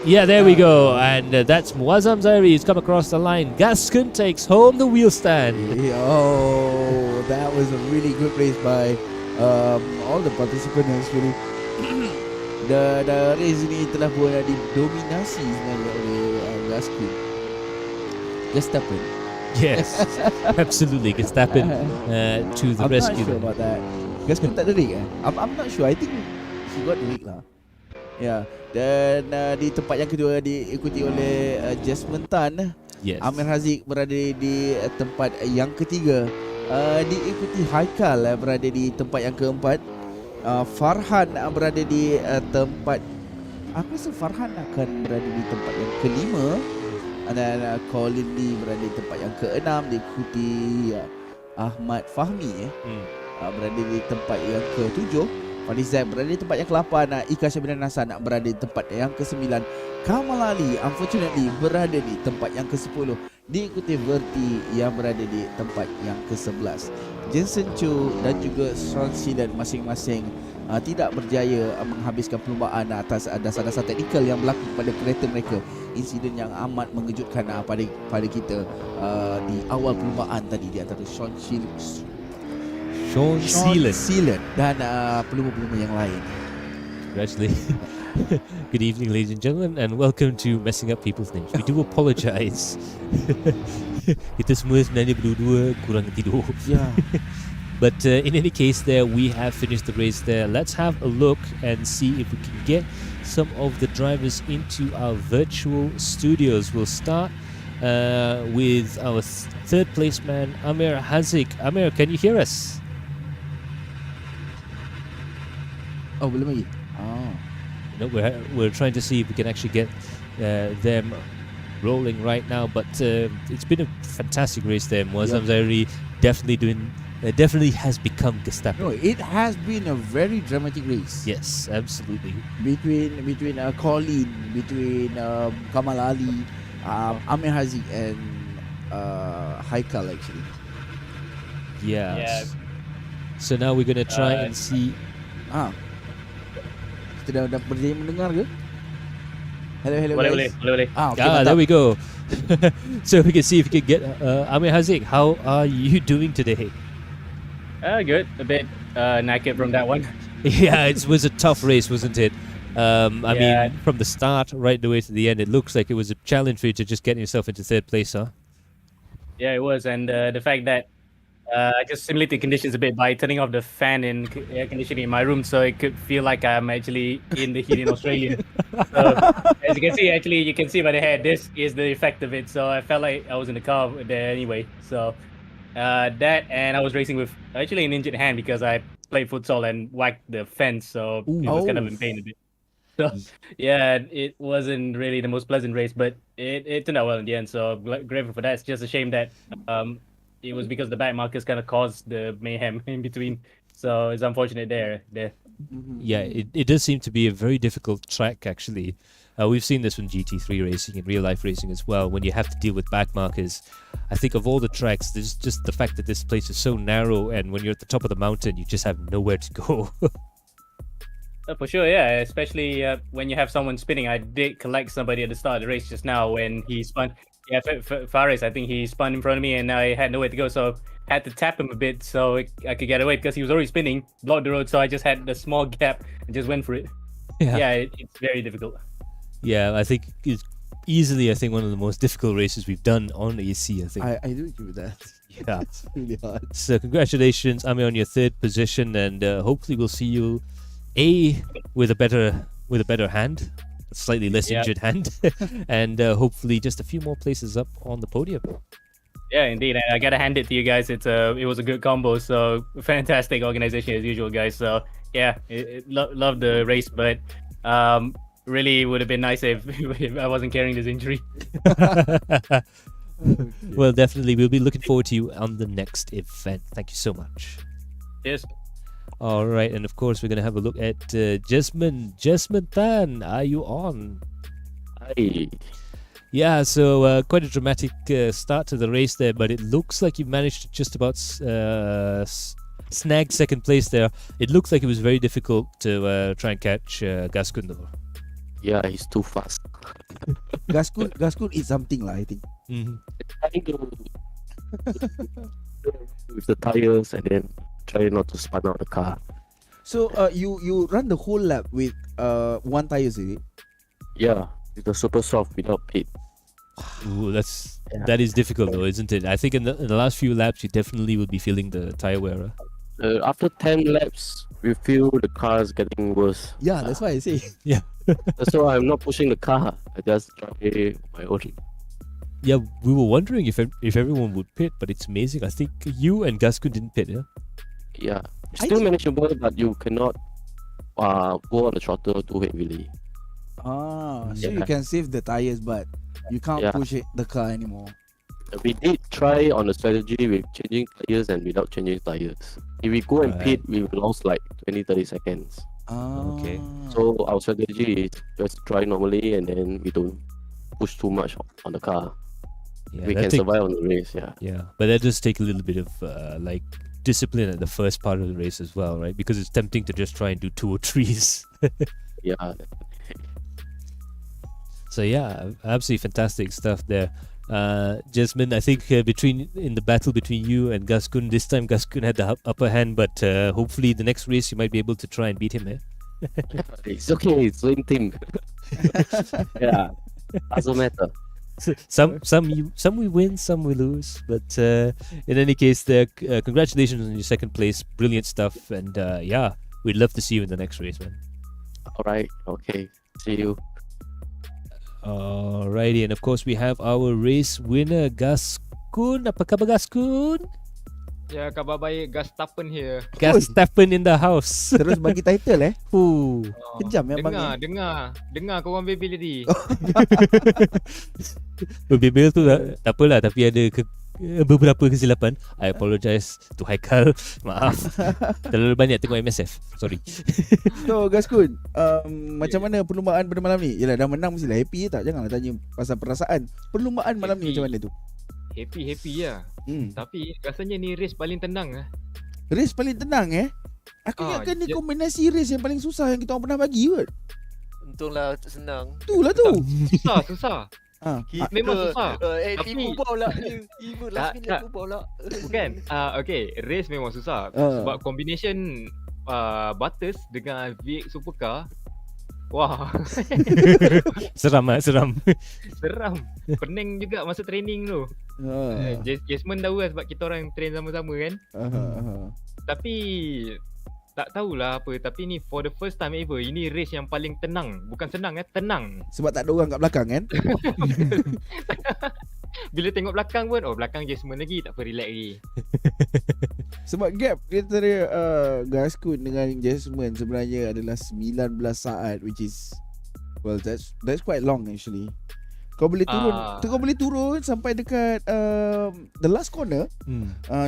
Yeah, there we go. And that's Muazzam Zairi who's come across the line. Gascon takes home the wheel stand. Oh, that was a really good race by all the participants. Really, the race ini telah pun didominasi sebenarnya oleh Gascon. Verstappen. Yes, absolutely. Verstappen to the rescue. I'm not sure about that. Gascon tak ada rig I'm not sure. I think he got the rig lah. Yeah. Dan di tempat yang kedua diikuti oleh Jasmine Tan. Yes. Amir Haziq berada di tempat yang ketiga. Diikuti Haikal berada di tempat yang keempat. Farhan berada di tempat, aku rasa Farhan akan berada di tempat yang kelima. Dan Colin Lee berada di tempat yang keenam. Diikuti Ahmad Fahmi berada di tempat yang ketujuh. Fariz berada di tempat yang ke-8. Ika Syabina Nassan berada di tempat yang ke-9. Kamal Ali unfortunately berada di tempat yang ke-10, diikuti Verti yang berada di tempat yang ke-11. Jensen Chu dan juga Sean Sealand masing-masing tidak berjaya menghabiskan perlumbaan atas dasar-dasar teknikal yang berlaku pada kereta mereka. Insiden yang amat mengejutkan pada kita di awal perlumbaan tadi di antara Sean Sealand dan pelumba-pelumba yang lain. Congratulations. Good evening, ladies and gentlemen, and welcome to Messing Up People's Names. We do apologize. Kita semua sebenarnya berdua kurang tidur. Yeah. But in any case there, we have finished the race there. Let's have a look and see if we can get some of the drivers into our virtual studios. We'll start with our third place man, Amir Hazik. Amir, can you hear us? Oh, belum lagi. No, we're trying to see if we can actually get them rolling right now. But it's been a fantastic race there. Muazzam Zairi definitely has become Gestapo. No, it has been a very dramatic race. Yes, absolutely. Between Colin, between Kamal Ali, Amir Hazik and Haikal actually. Yeah. So now we're gonna try and see. Kita dah berjaya mendengar ke? Hello boleh. Okay, there we go. So we can see if we can get Amir Hazik. How are you doing today? Good. A bit knackered from that one. Yeah, it was a tough race, wasn't it? I mean, from the start right the way to the end, it looks like it was a challenge for you to just get yourself into third place, huh? Yeah, it was, and the fact that I just simulated conditions a bit by turning off the fan and air conditioning in my room, so it could feel like I'm actually in the heat in Australia. So, as you can see, actually, you can see by the hair, this is the effect of it. So I felt like I was in the car there anyway. So that, and I was racing with actually an injured hand because I played futsal and whacked the fence, so it was kind of in pain a bit. So yeah, it wasn't really the most pleasant race, but it turned out well in the end. So grateful for that. It's just a shame that it was because the back markers kind of caused the mayhem in between. So it's unfortunate there. Yeah, it does seem to be a very difficult track actually. We've seen this from GT3 racing and real life racing as well. When you have to deal with back markers, I think of all the tracks, there's just the fact that this place is so narrow, and when you're at the top of the mountain, you just have nowhere to go. For sure, yeah. Especially when you have someone spinning. I did collect somebody at the start of the race just now when he spun. Yeah, Faris, I think he spun in front of me and I had nowhere to go, so I had to tap him a bit so I could get away because he was already spinning, blocked the road, so I just had the small gap and just went for it. Yeah, it's very difficult. Yeah, I think it's easily, one of the most difficult races we've done on AC, I think. I do agree with that. Yeah. It's really hard. So congratulations, Ami, on your third position, and hopefully we'll see you with a better hand, a slightly less injured hand, and hopefully just a few more places up on the podium. Yeah, indeed. I gotta hand it to you guys. It was a good combo. So fantastic organization as usual, guys. So yeah, love the race, but really would have been nice if I wasn't carrying this injury. Well, definitely, we'll be looking forward to you on the next event. Thank you so much. Yes. All right, and of course, we're going to have a look at Jasmine. Jasmine Tan, are you on? Hi. Yeah, so quite a dramatic start to the race there, but it looks like you managed to just about snag second place there. It looks like it was very difficult to try and catch Gaskun though. Yeah, he's too fast. Gaskun is something lah, I think. Trying to with the tires and then try not to spun out the car. So you run the whole lap with one tire, is it? Yeah, with the super soft without pit. Ooh, that is difficult though, isn't it? I think in the last few laps you definitely will be feeling the tire wear. After 10 laps, we feel the car is getting worse. Yeah, that's why I say. Yeah. So I'm not pushing the car. I just drive my own. Yeah, we were wondering if everyone would pit, but it's amazing. I think you and Gaskun didn't pit, yeah? Yeah. It's still manageable, but you cannot go on the throttle too heavily. So you can save the tires, but you can't push the car anymore. We did try on the strategy with changing tires and without changing tires. If we go and pit, we lost like 20-30 seconds. Okay. So our strategy is just try normally and then we don't push too much on the car. Yeah, We can survive on the race, Yeah, but that does take a little bit of like discipline at the first part of the race as well, right? Because it's tempting to just try and do 2 or 3s. Yeah. So yeah, absolutely fantastic stuff there. Jasmine, I think in the battle between you and Gaskun, this time Gaskun had the upper hand, but hopefully the next race you might be able to try and beat him, eh? It's okay, it's same team. Yeah. Doesn't matter. Some we win, some we lose, but in any case, congratulations on your second place, brilliant stuff, and yeah, we'd love to see you in the next race, man. Alright, okay, see you. Alrighty, and of course we have our race winner, Gaskun. Apa khabar, Gaskun? Ya, khabar baik. Gastappen here. Gastappen in the house. Terus bagi title Kejam memang. Dengar korang bebel tadi. Bebel tu tak apalah, tapi ada beberapa kesilapan. I apologize to Haikal. Maaf. Terlalu banyak tengok MSF. Sorry. So Gaskun, macam mana perlumbaan pada malam ni? Yalah, dah menang mestilah happy tak? Janganlah tanya pasal perasaan. Perlumbaan malam ni macam mana tu? Happy lah. Tapi rasanya ni race paling tenang lah. Race paling tenang Aku ingatkan ni kombinasi race yang paling susah yang kita orang pernah bagi kot. Untunglah senang. Itulah tu. Susah. Memang susah. Ibu pula. Ibu last minute ibu pula. Bukan. Okay, race memang susah. Sebab combination Bathurst dengan V8 supercar. Wah. Seram. Seram. Pening juga masa training tu. Jasmine tahu lah sebab kita orang train sama-sama kan. Tapi tak tahulah apa, tapi ni for the first time ever, ini race yang paling tenang. Bukan senang tenang. Sebab tak ada orang kat belakang kan. Bila tengok belakang pun, belakang Jasmine lagi, tak apa, relax lagi. Sebab gap antara Gaskun dengan Jasmine sebenarnya adalah 19 saat, which is, well, that's quite long actually. Kau boleh turun sampai dekat the last corner.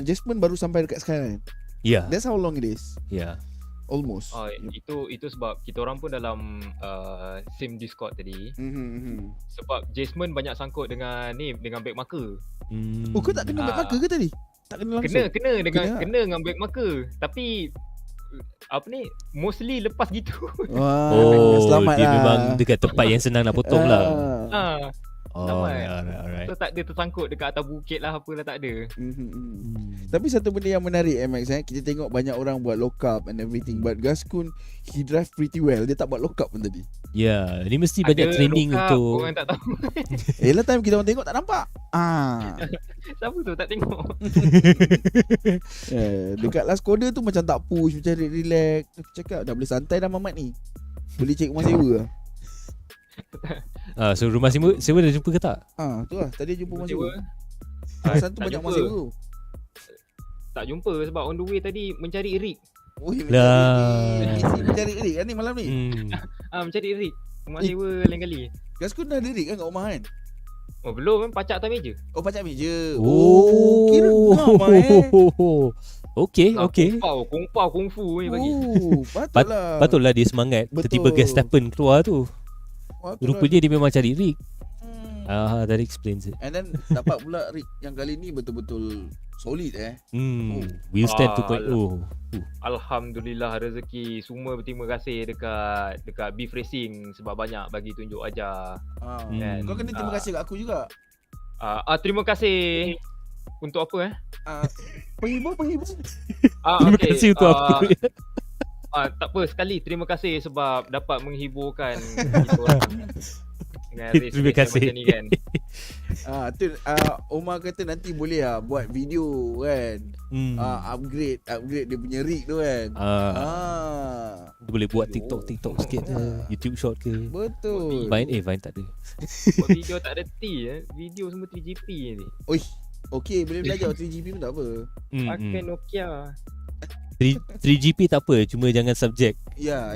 Jasmine baru sampai dekat skyline. Yeah. That's how long it is. Yeah. Almost. Itu sebab kita orang pun dalam same Discord tadi. Sebab Jasmine banyak sangkut dengan back marker. Kau tak kena back marker ke tadi? Tak kena langsung. Kena dengan back marker. Tapi mostly lepas gitu. Selamat dia lah. memang dekat tempat yang senang nak potong lah. Alright. So tak ada tersangkut dekat atas bukit lah, apalah, tak ada. Tapi satu benda yang menarik MX, kita tengok banyak orang buat lock up and everything, but Gaskun, he drive pretty well. Dia tak buat lock up pun tadi. Ya, ni mesti banyak training untuk. Orang tak tahu. Last time kita orang tengok tak nampak. Siapa tu tak tengok? Dekat last corner tu macam tak push, macam relax. Aku cakap dah boleh santai dah Mamat ni. Boleh cek rumah sewa lah. So rumah sewa dah jumpa ke tak? Tu lah, tadi jumpa rumah sewa. Kawasan tu banyak rumah sewa. Tak jumpa sebab on the way tadi mencari rig. Mencari rig kan ni malam ni. Mencari rig. Rumah sewa lain kali. Gaskun dah ada rig kan kat rumah kan? Belum kan, pacak atas meja. Pacak meja. Kira ngam Okay. Kungpao kungfu ni bagi. Patutlah dia semangat. Tiba-tiba Gastappen keluar tu. Rupanya dia memang cari rig. That explains it. And then dapat pula rig yang kali ni betul-betul solid Wheelstand 2.0. Alhamdulillah rezeki. Semua berterima kasih dekat Beef Racing sebab banyak bagi tunjuk ajar. Kau kena terima kasih kat aku juga. Terima kasih. Untuk apa Penghibur. Terima kasih untuk apa? Tak apa, sekali terima kasih sebab dapat menghiburkan kita orang dengan race terima kasih macam ni kan. Omar kata nanti boleh buat video kan. Upgrade dia punya rig tu kan. Dia boleh buat TikTok sikit YouTube short ke. Betul. Vine tak ada. Buat video tak ada video semua 3GP ni. Okay, boleh belajar 3GP pun tak apa. Pakai Nokia. 3GP tak apa, cuma jangan subjek. Ya.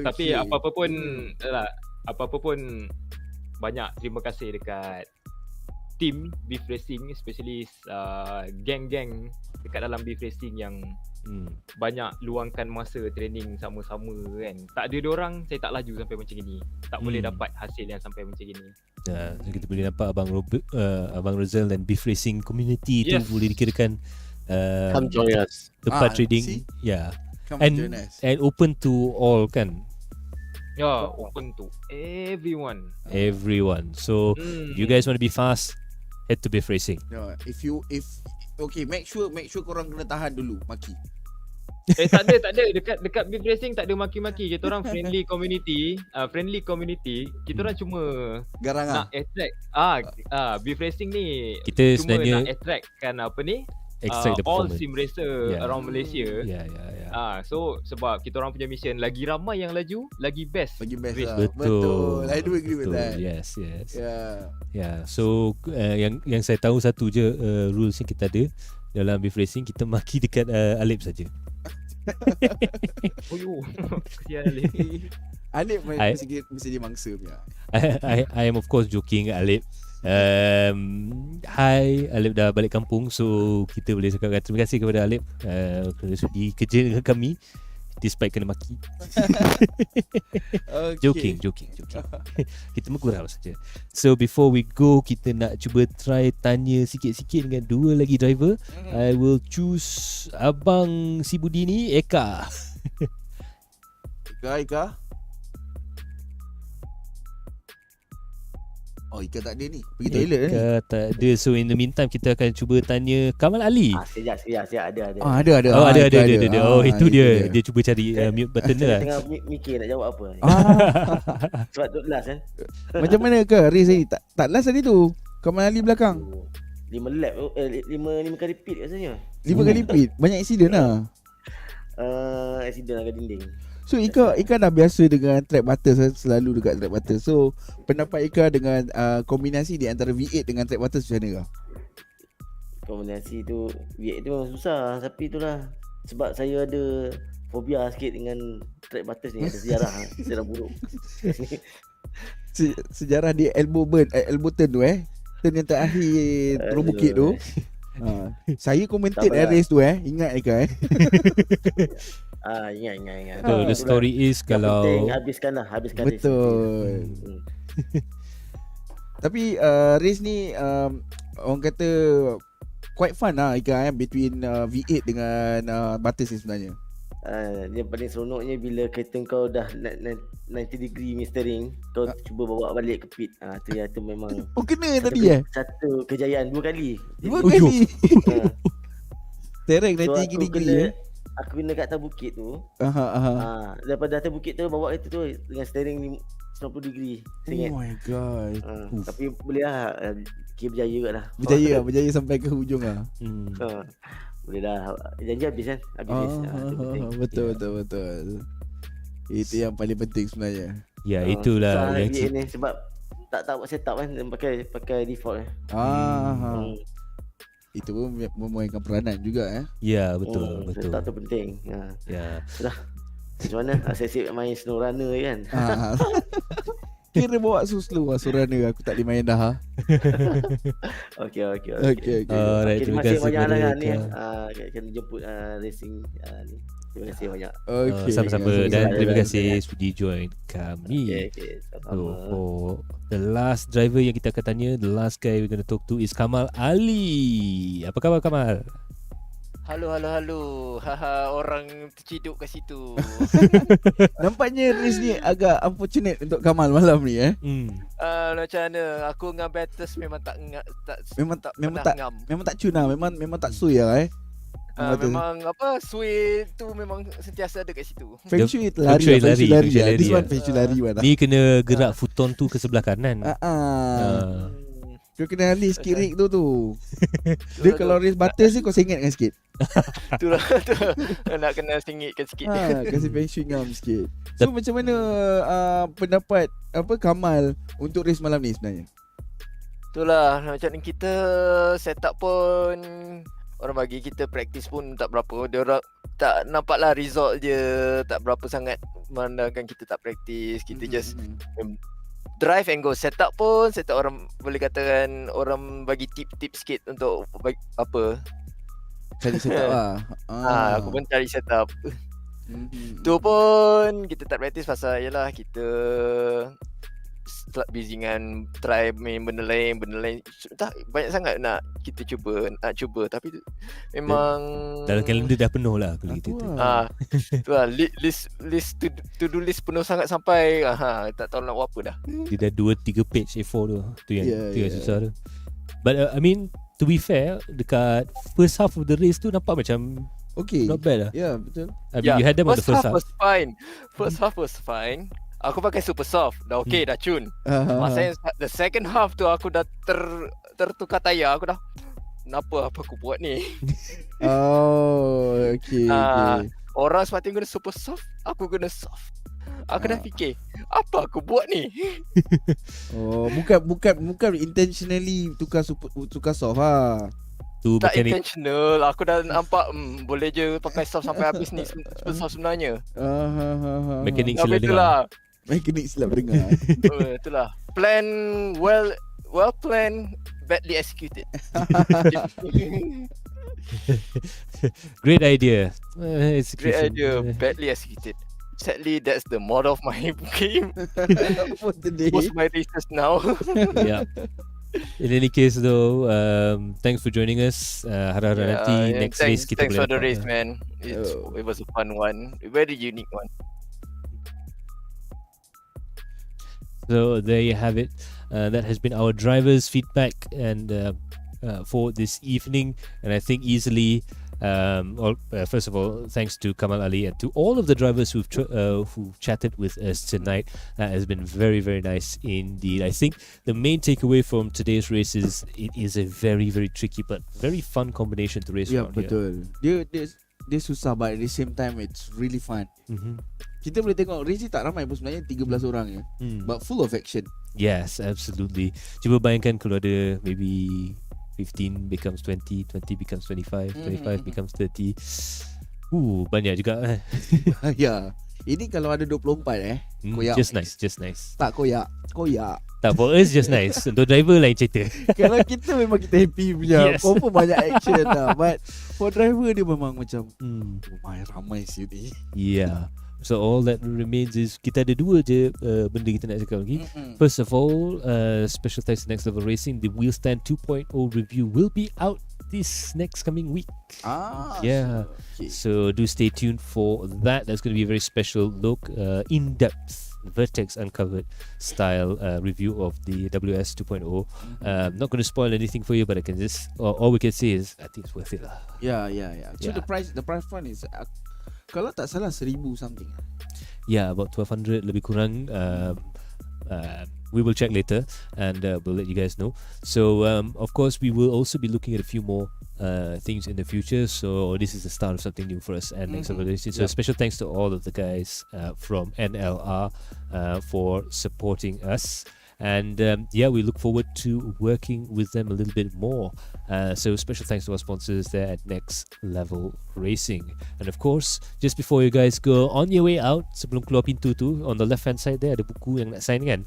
Tapi apa-apa pun banyak terima kasih dekat team Beef Racing, especially geng-geng dekat dalam Beef Racing yang banyak luangkan masa training sama-sama kan. Tak ada diorang, saya tak laju sampai macam ini. Tak boleh dapat hasil yang sampai macam ini. Ya, so kita boleh nampak Abang Rozal dan Beef Racing community tu boleh dikirakan come join us. tempat trading. Yeah. Come And join us. and open to all kan. Ya, open to everyone. So you guys want to be fast, head to Beef Racing. No, if okay, make sure korang kena tahan dulu maki. Tak ada dekat Beef Racing tak ada maki-maki. Kita orang friendly community. Kita orang cuma Garang nak attract Beef Racing ni Kita cuma sebenarnya nak attractkan extract the all performance. sim racer around Malaysia. So sebab kita orang punya mission, lagi ramai yang laju, lagi best race. Betul. I do agree with that. Yes. Yeah. So yang saya tahu satu je rules yang kita ada dalam Beef Racing, kita maki dekat Alip saja. Kesian Alip. Alip mesti dia mangsa punya. I am of course joking, Alip. Hai, Alip dah balik kampung, so kita boleh cakapkan terima kasih kepada Alip kerana sudi kerja dengan kami despite kena maki. Okay. Joking. Kita menggurau saja. So before we go, kita nak cuba try tanya sikit-sikit dengan dua lagi driver. I will choose Abang si Budi ni, Eka. Ika. Oh, Ika tak ada ni. Pergi toilet ni. Eka tak ada. So in the meantime, kita akan cuba tanya Kamal Ali. Sekejap ada. Ada. Ada. Oh, itu dia. Dia cuba cari mute button dia lah. Tengah mikir nak jawab apa ni. Sebab tu last kan. Macam mana ke race tadi? Tak last tadi tu. Kamal Ali belakang. 5 lap 5 kali pit katanya. 5 kali pit. Banyak accident lah. Accident agak dinding. So Ika dah biasa dengan track Bathurst, selalu dekat track Bathurst. So pendapat Ika dengan kombinasi di antara V8 dengan track Bathurst macam mana kah? Kombinasi tu V8 tu memang susah, tapi itulah sebab saya ada fobia sikit dengan track Bathurst ni, ada sejarah buruk. Sejarah dia elbow turn tu turn yang terakhir turun bukit tu. Saya commentate race tu ingat Eka Ingat. So the story is kalau habiskan betul. Tapi race ni orang kata quite fun lah Ika between V8 dengan Bathurst ni sebenarnya. Dia paling seronoknya bila kereta kau dah 90 degree steering, kau cuba bawa balik ke pit. Tu memang kena tadi satu kejayaan 2 kali. Tereng 90 degree. Aku kena kat atas bukit tu. Daripada atas bukit tu bawa kereta tu dengan steering 90 degree. Oh my god. Tapi boleh lah, kira berjaya juga lah. Berjaya sampai ke hujung lah. Boleh dah. Janji habis kan. Betul. Itu yang paling penting sebenarnya. Ya, itulah yang ni sebab tak buat setup kan, pakai default Itu pun memainkan peranan juga Ya, betul. Setup tu penting. Ya. Dah. Macam mana? Asyik main snow runner kan. Kira bawa slow surana aku tak boleh main dah. Okay. Alright, terima kasih banyak kepada lah ni. Eka. Kena jemput racing ni. Terima kasih banyak. Sama-sama dan terima kasih sudi join kami. Okay. So, the last driver yang kita akan tanya, the last guy we're going to talk to is Kamal Ali. Apa khabar Kamal? Halo. Orang terciduk kat situ. Nampaknya race ni agak unfortunate untuk Kamal malam ni Macam mana? Aku dengan Bathurst memang tak memang tak cun lah. Memang tak sui lah memang sui tu memang sentiasa ada kat situ. Feng Shui lari. This one Feng Shui lari mana. Ni kena gerak futon tu ke sebelah kanan. Kau kena alih sikit rig tu. Dia kalau race Bathurst ni kau sengitkan sikit. tu nak kena sengitkan sikit. Kasih Feng Shui ngam sikit. So macam mana pendapat Kamal untuk race malam ni sebenarnya? Itulah macam kita setup pun orang bagi kita practice pun tak berapa. Dia orang tak nampaklah result dia tak berapa sangat memandangkan kita tak practice. Kita just drive and go. Setup orang boleh katakan orang bagi tip-tip sikit untuk bagi, apa Cari setup lah. Aku pun cari setup. Tu pun kita tak practice pasal yalah kita busy dengan try main benda lain tak banyak sangat nak kita cuba tapi memang dalam kalender dah penuh lah kalau kita tu lah list to do list penuh sangat sampai tak tahu nak buat apa dah. Dia dah 2-3 page A4 tu yang susah tu. But I mean to be fair, dekat first half of the race tu nampak macam not bad lah. Betul. I mean you had them on the first half. First half was fine. Aku pakai super soft. Dah okay, dah cun. Masa the second half tu aku dah tertukar tayar. Aku dah apa aku buat ni? Okay. Orang sepatutnya guna super soft, aku guna soft. Aku dah fikir, apa aku buat ni? Bukan intentionally tukar soft lah. Tak intentional. Aku dah nampak boleh je pakai soft sampai habis ni super soft sebenarnya. Mekanik silap dengar. Mekanik silap dengar. Itulah. Plan well planned, badly executed. Great idea. Great idea, badly executed. Sadly, that's the motto of my game. For today. Most of my races now. Yeah. In any case though, thanks for joining us. Harap-harap nanti next race kita thanks boleh for the race, man. It was a fun one, a very unique one. So there you have it. That has been our drivers' feedback and for this evening. And I think easily, first of all, thanks to Kamal Ali and to all of the drivers who've chatted with us tonight. That has been very, very nice indeed. I think the main takeaway from today's race is it is a very, very tricky but very fun combination to race around betul. Dia susah but at the same time it's really fun. Kita boleh tengok race ni tak ramai pun sebenarnya 13 orang je. But full of action. Yes, absolutely. Cuba bayangkan kalau ada maybe 15 becomes 20, 20 becomes 25, 25 becomes 30. Banyak juga. Ya. Ini kalau ada 24 koyak. Just nice. Tak koyak. Tak, for us just nice. Untuk driver lain cerita. Kalau kita memang kita happy punya. Confirm banyak action lah. But for driver dia memang macam ramai sih ni. Yeah. So all that remains is kita ada dua je benda kita nak cakap lagi. First of all, special thanks to Next Level Racing. The Wheelstand 2.0 review will be out this next coming week. Yeah. Okay. So do stay tuned for that. That's going to be a very special look, in-depth Vertex Uncovered style review of the WS 2.0. Not going to spoil anything for you, but I can just all we can say is I think it's worth it lah. Yeah. So the price point is kalau tak salah 1,000 something. Yeah, about 1,200 lebih kurang. We will check later and we'll let you guys know. So of course we will also be looking at a few more things in the future. So this is the start of something new for us and next evaluation. So special thanks to all of the guys from NLR for supporting us. And we look forward to working with them a little bit more. So special thanks to our sponsors there at Next Level Racing. And of course, just before you guys go on your way out, sebelum keluar pintu tu, on the left hand side there ada buku yang nak sign kan.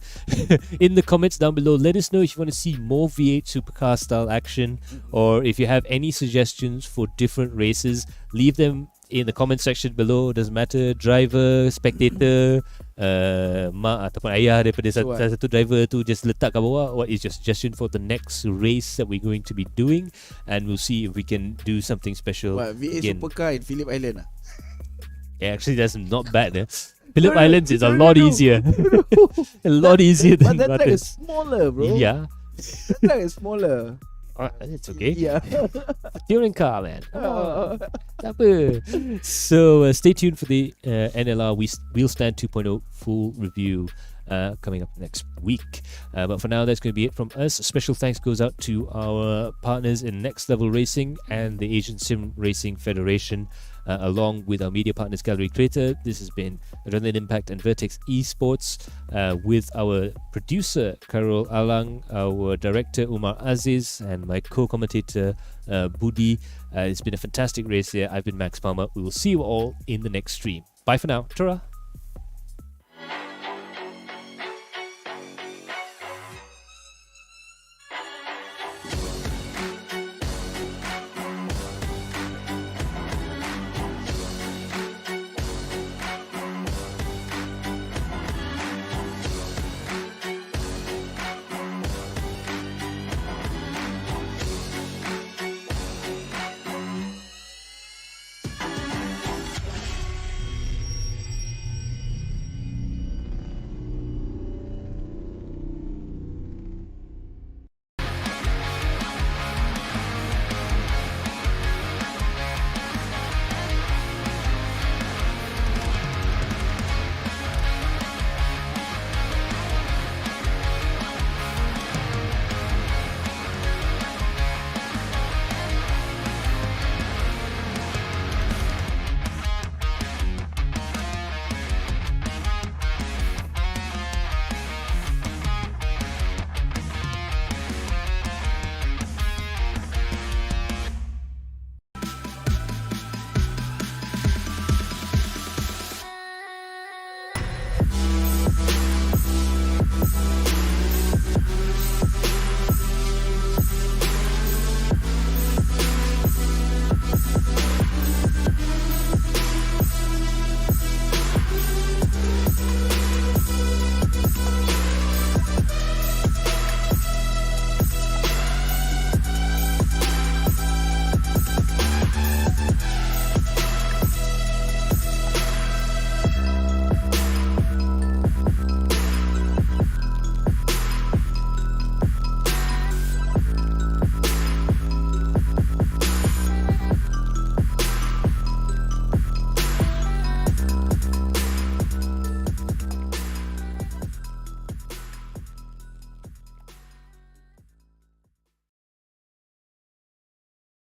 In the comments down below, let us know if you want to see more V8 supercar style action, or if you have any suggestions for different races. Leave them in the comment section below. Doesn't matter, driver, spectator, mak ataupun ayah daripada satu driver tu, just letak kat bawah what is your suggestion for the next race that we're going to be doing, and we'll see if we can do something special. V8 supercar in Phillip Island actually that's not bad. Phillip Islands is a lot easier. A lot easier than but that track is Bathurst. smaller, bro. Yeah, that track is smaller. It's okay. Yeah. Touring car, man. Tak apa. So stay tuned for the NLR Wheelstand 2.0 full review coming up next week. But for now, that's going to be it from us. Special thanks goes out to our partners in Next Level Racing and the Asian Sim Racing Federation, along with our media partners Gallery Creator. This has been Adrenaline Impact and Vertex Esports, with our producer Karol Alang, our director Umar Aziz, and my co-commentator Budi. It's been a fantastic race here. I've been Max Palmer. We will see you all in the next stream. Bye for now. Ta-ra.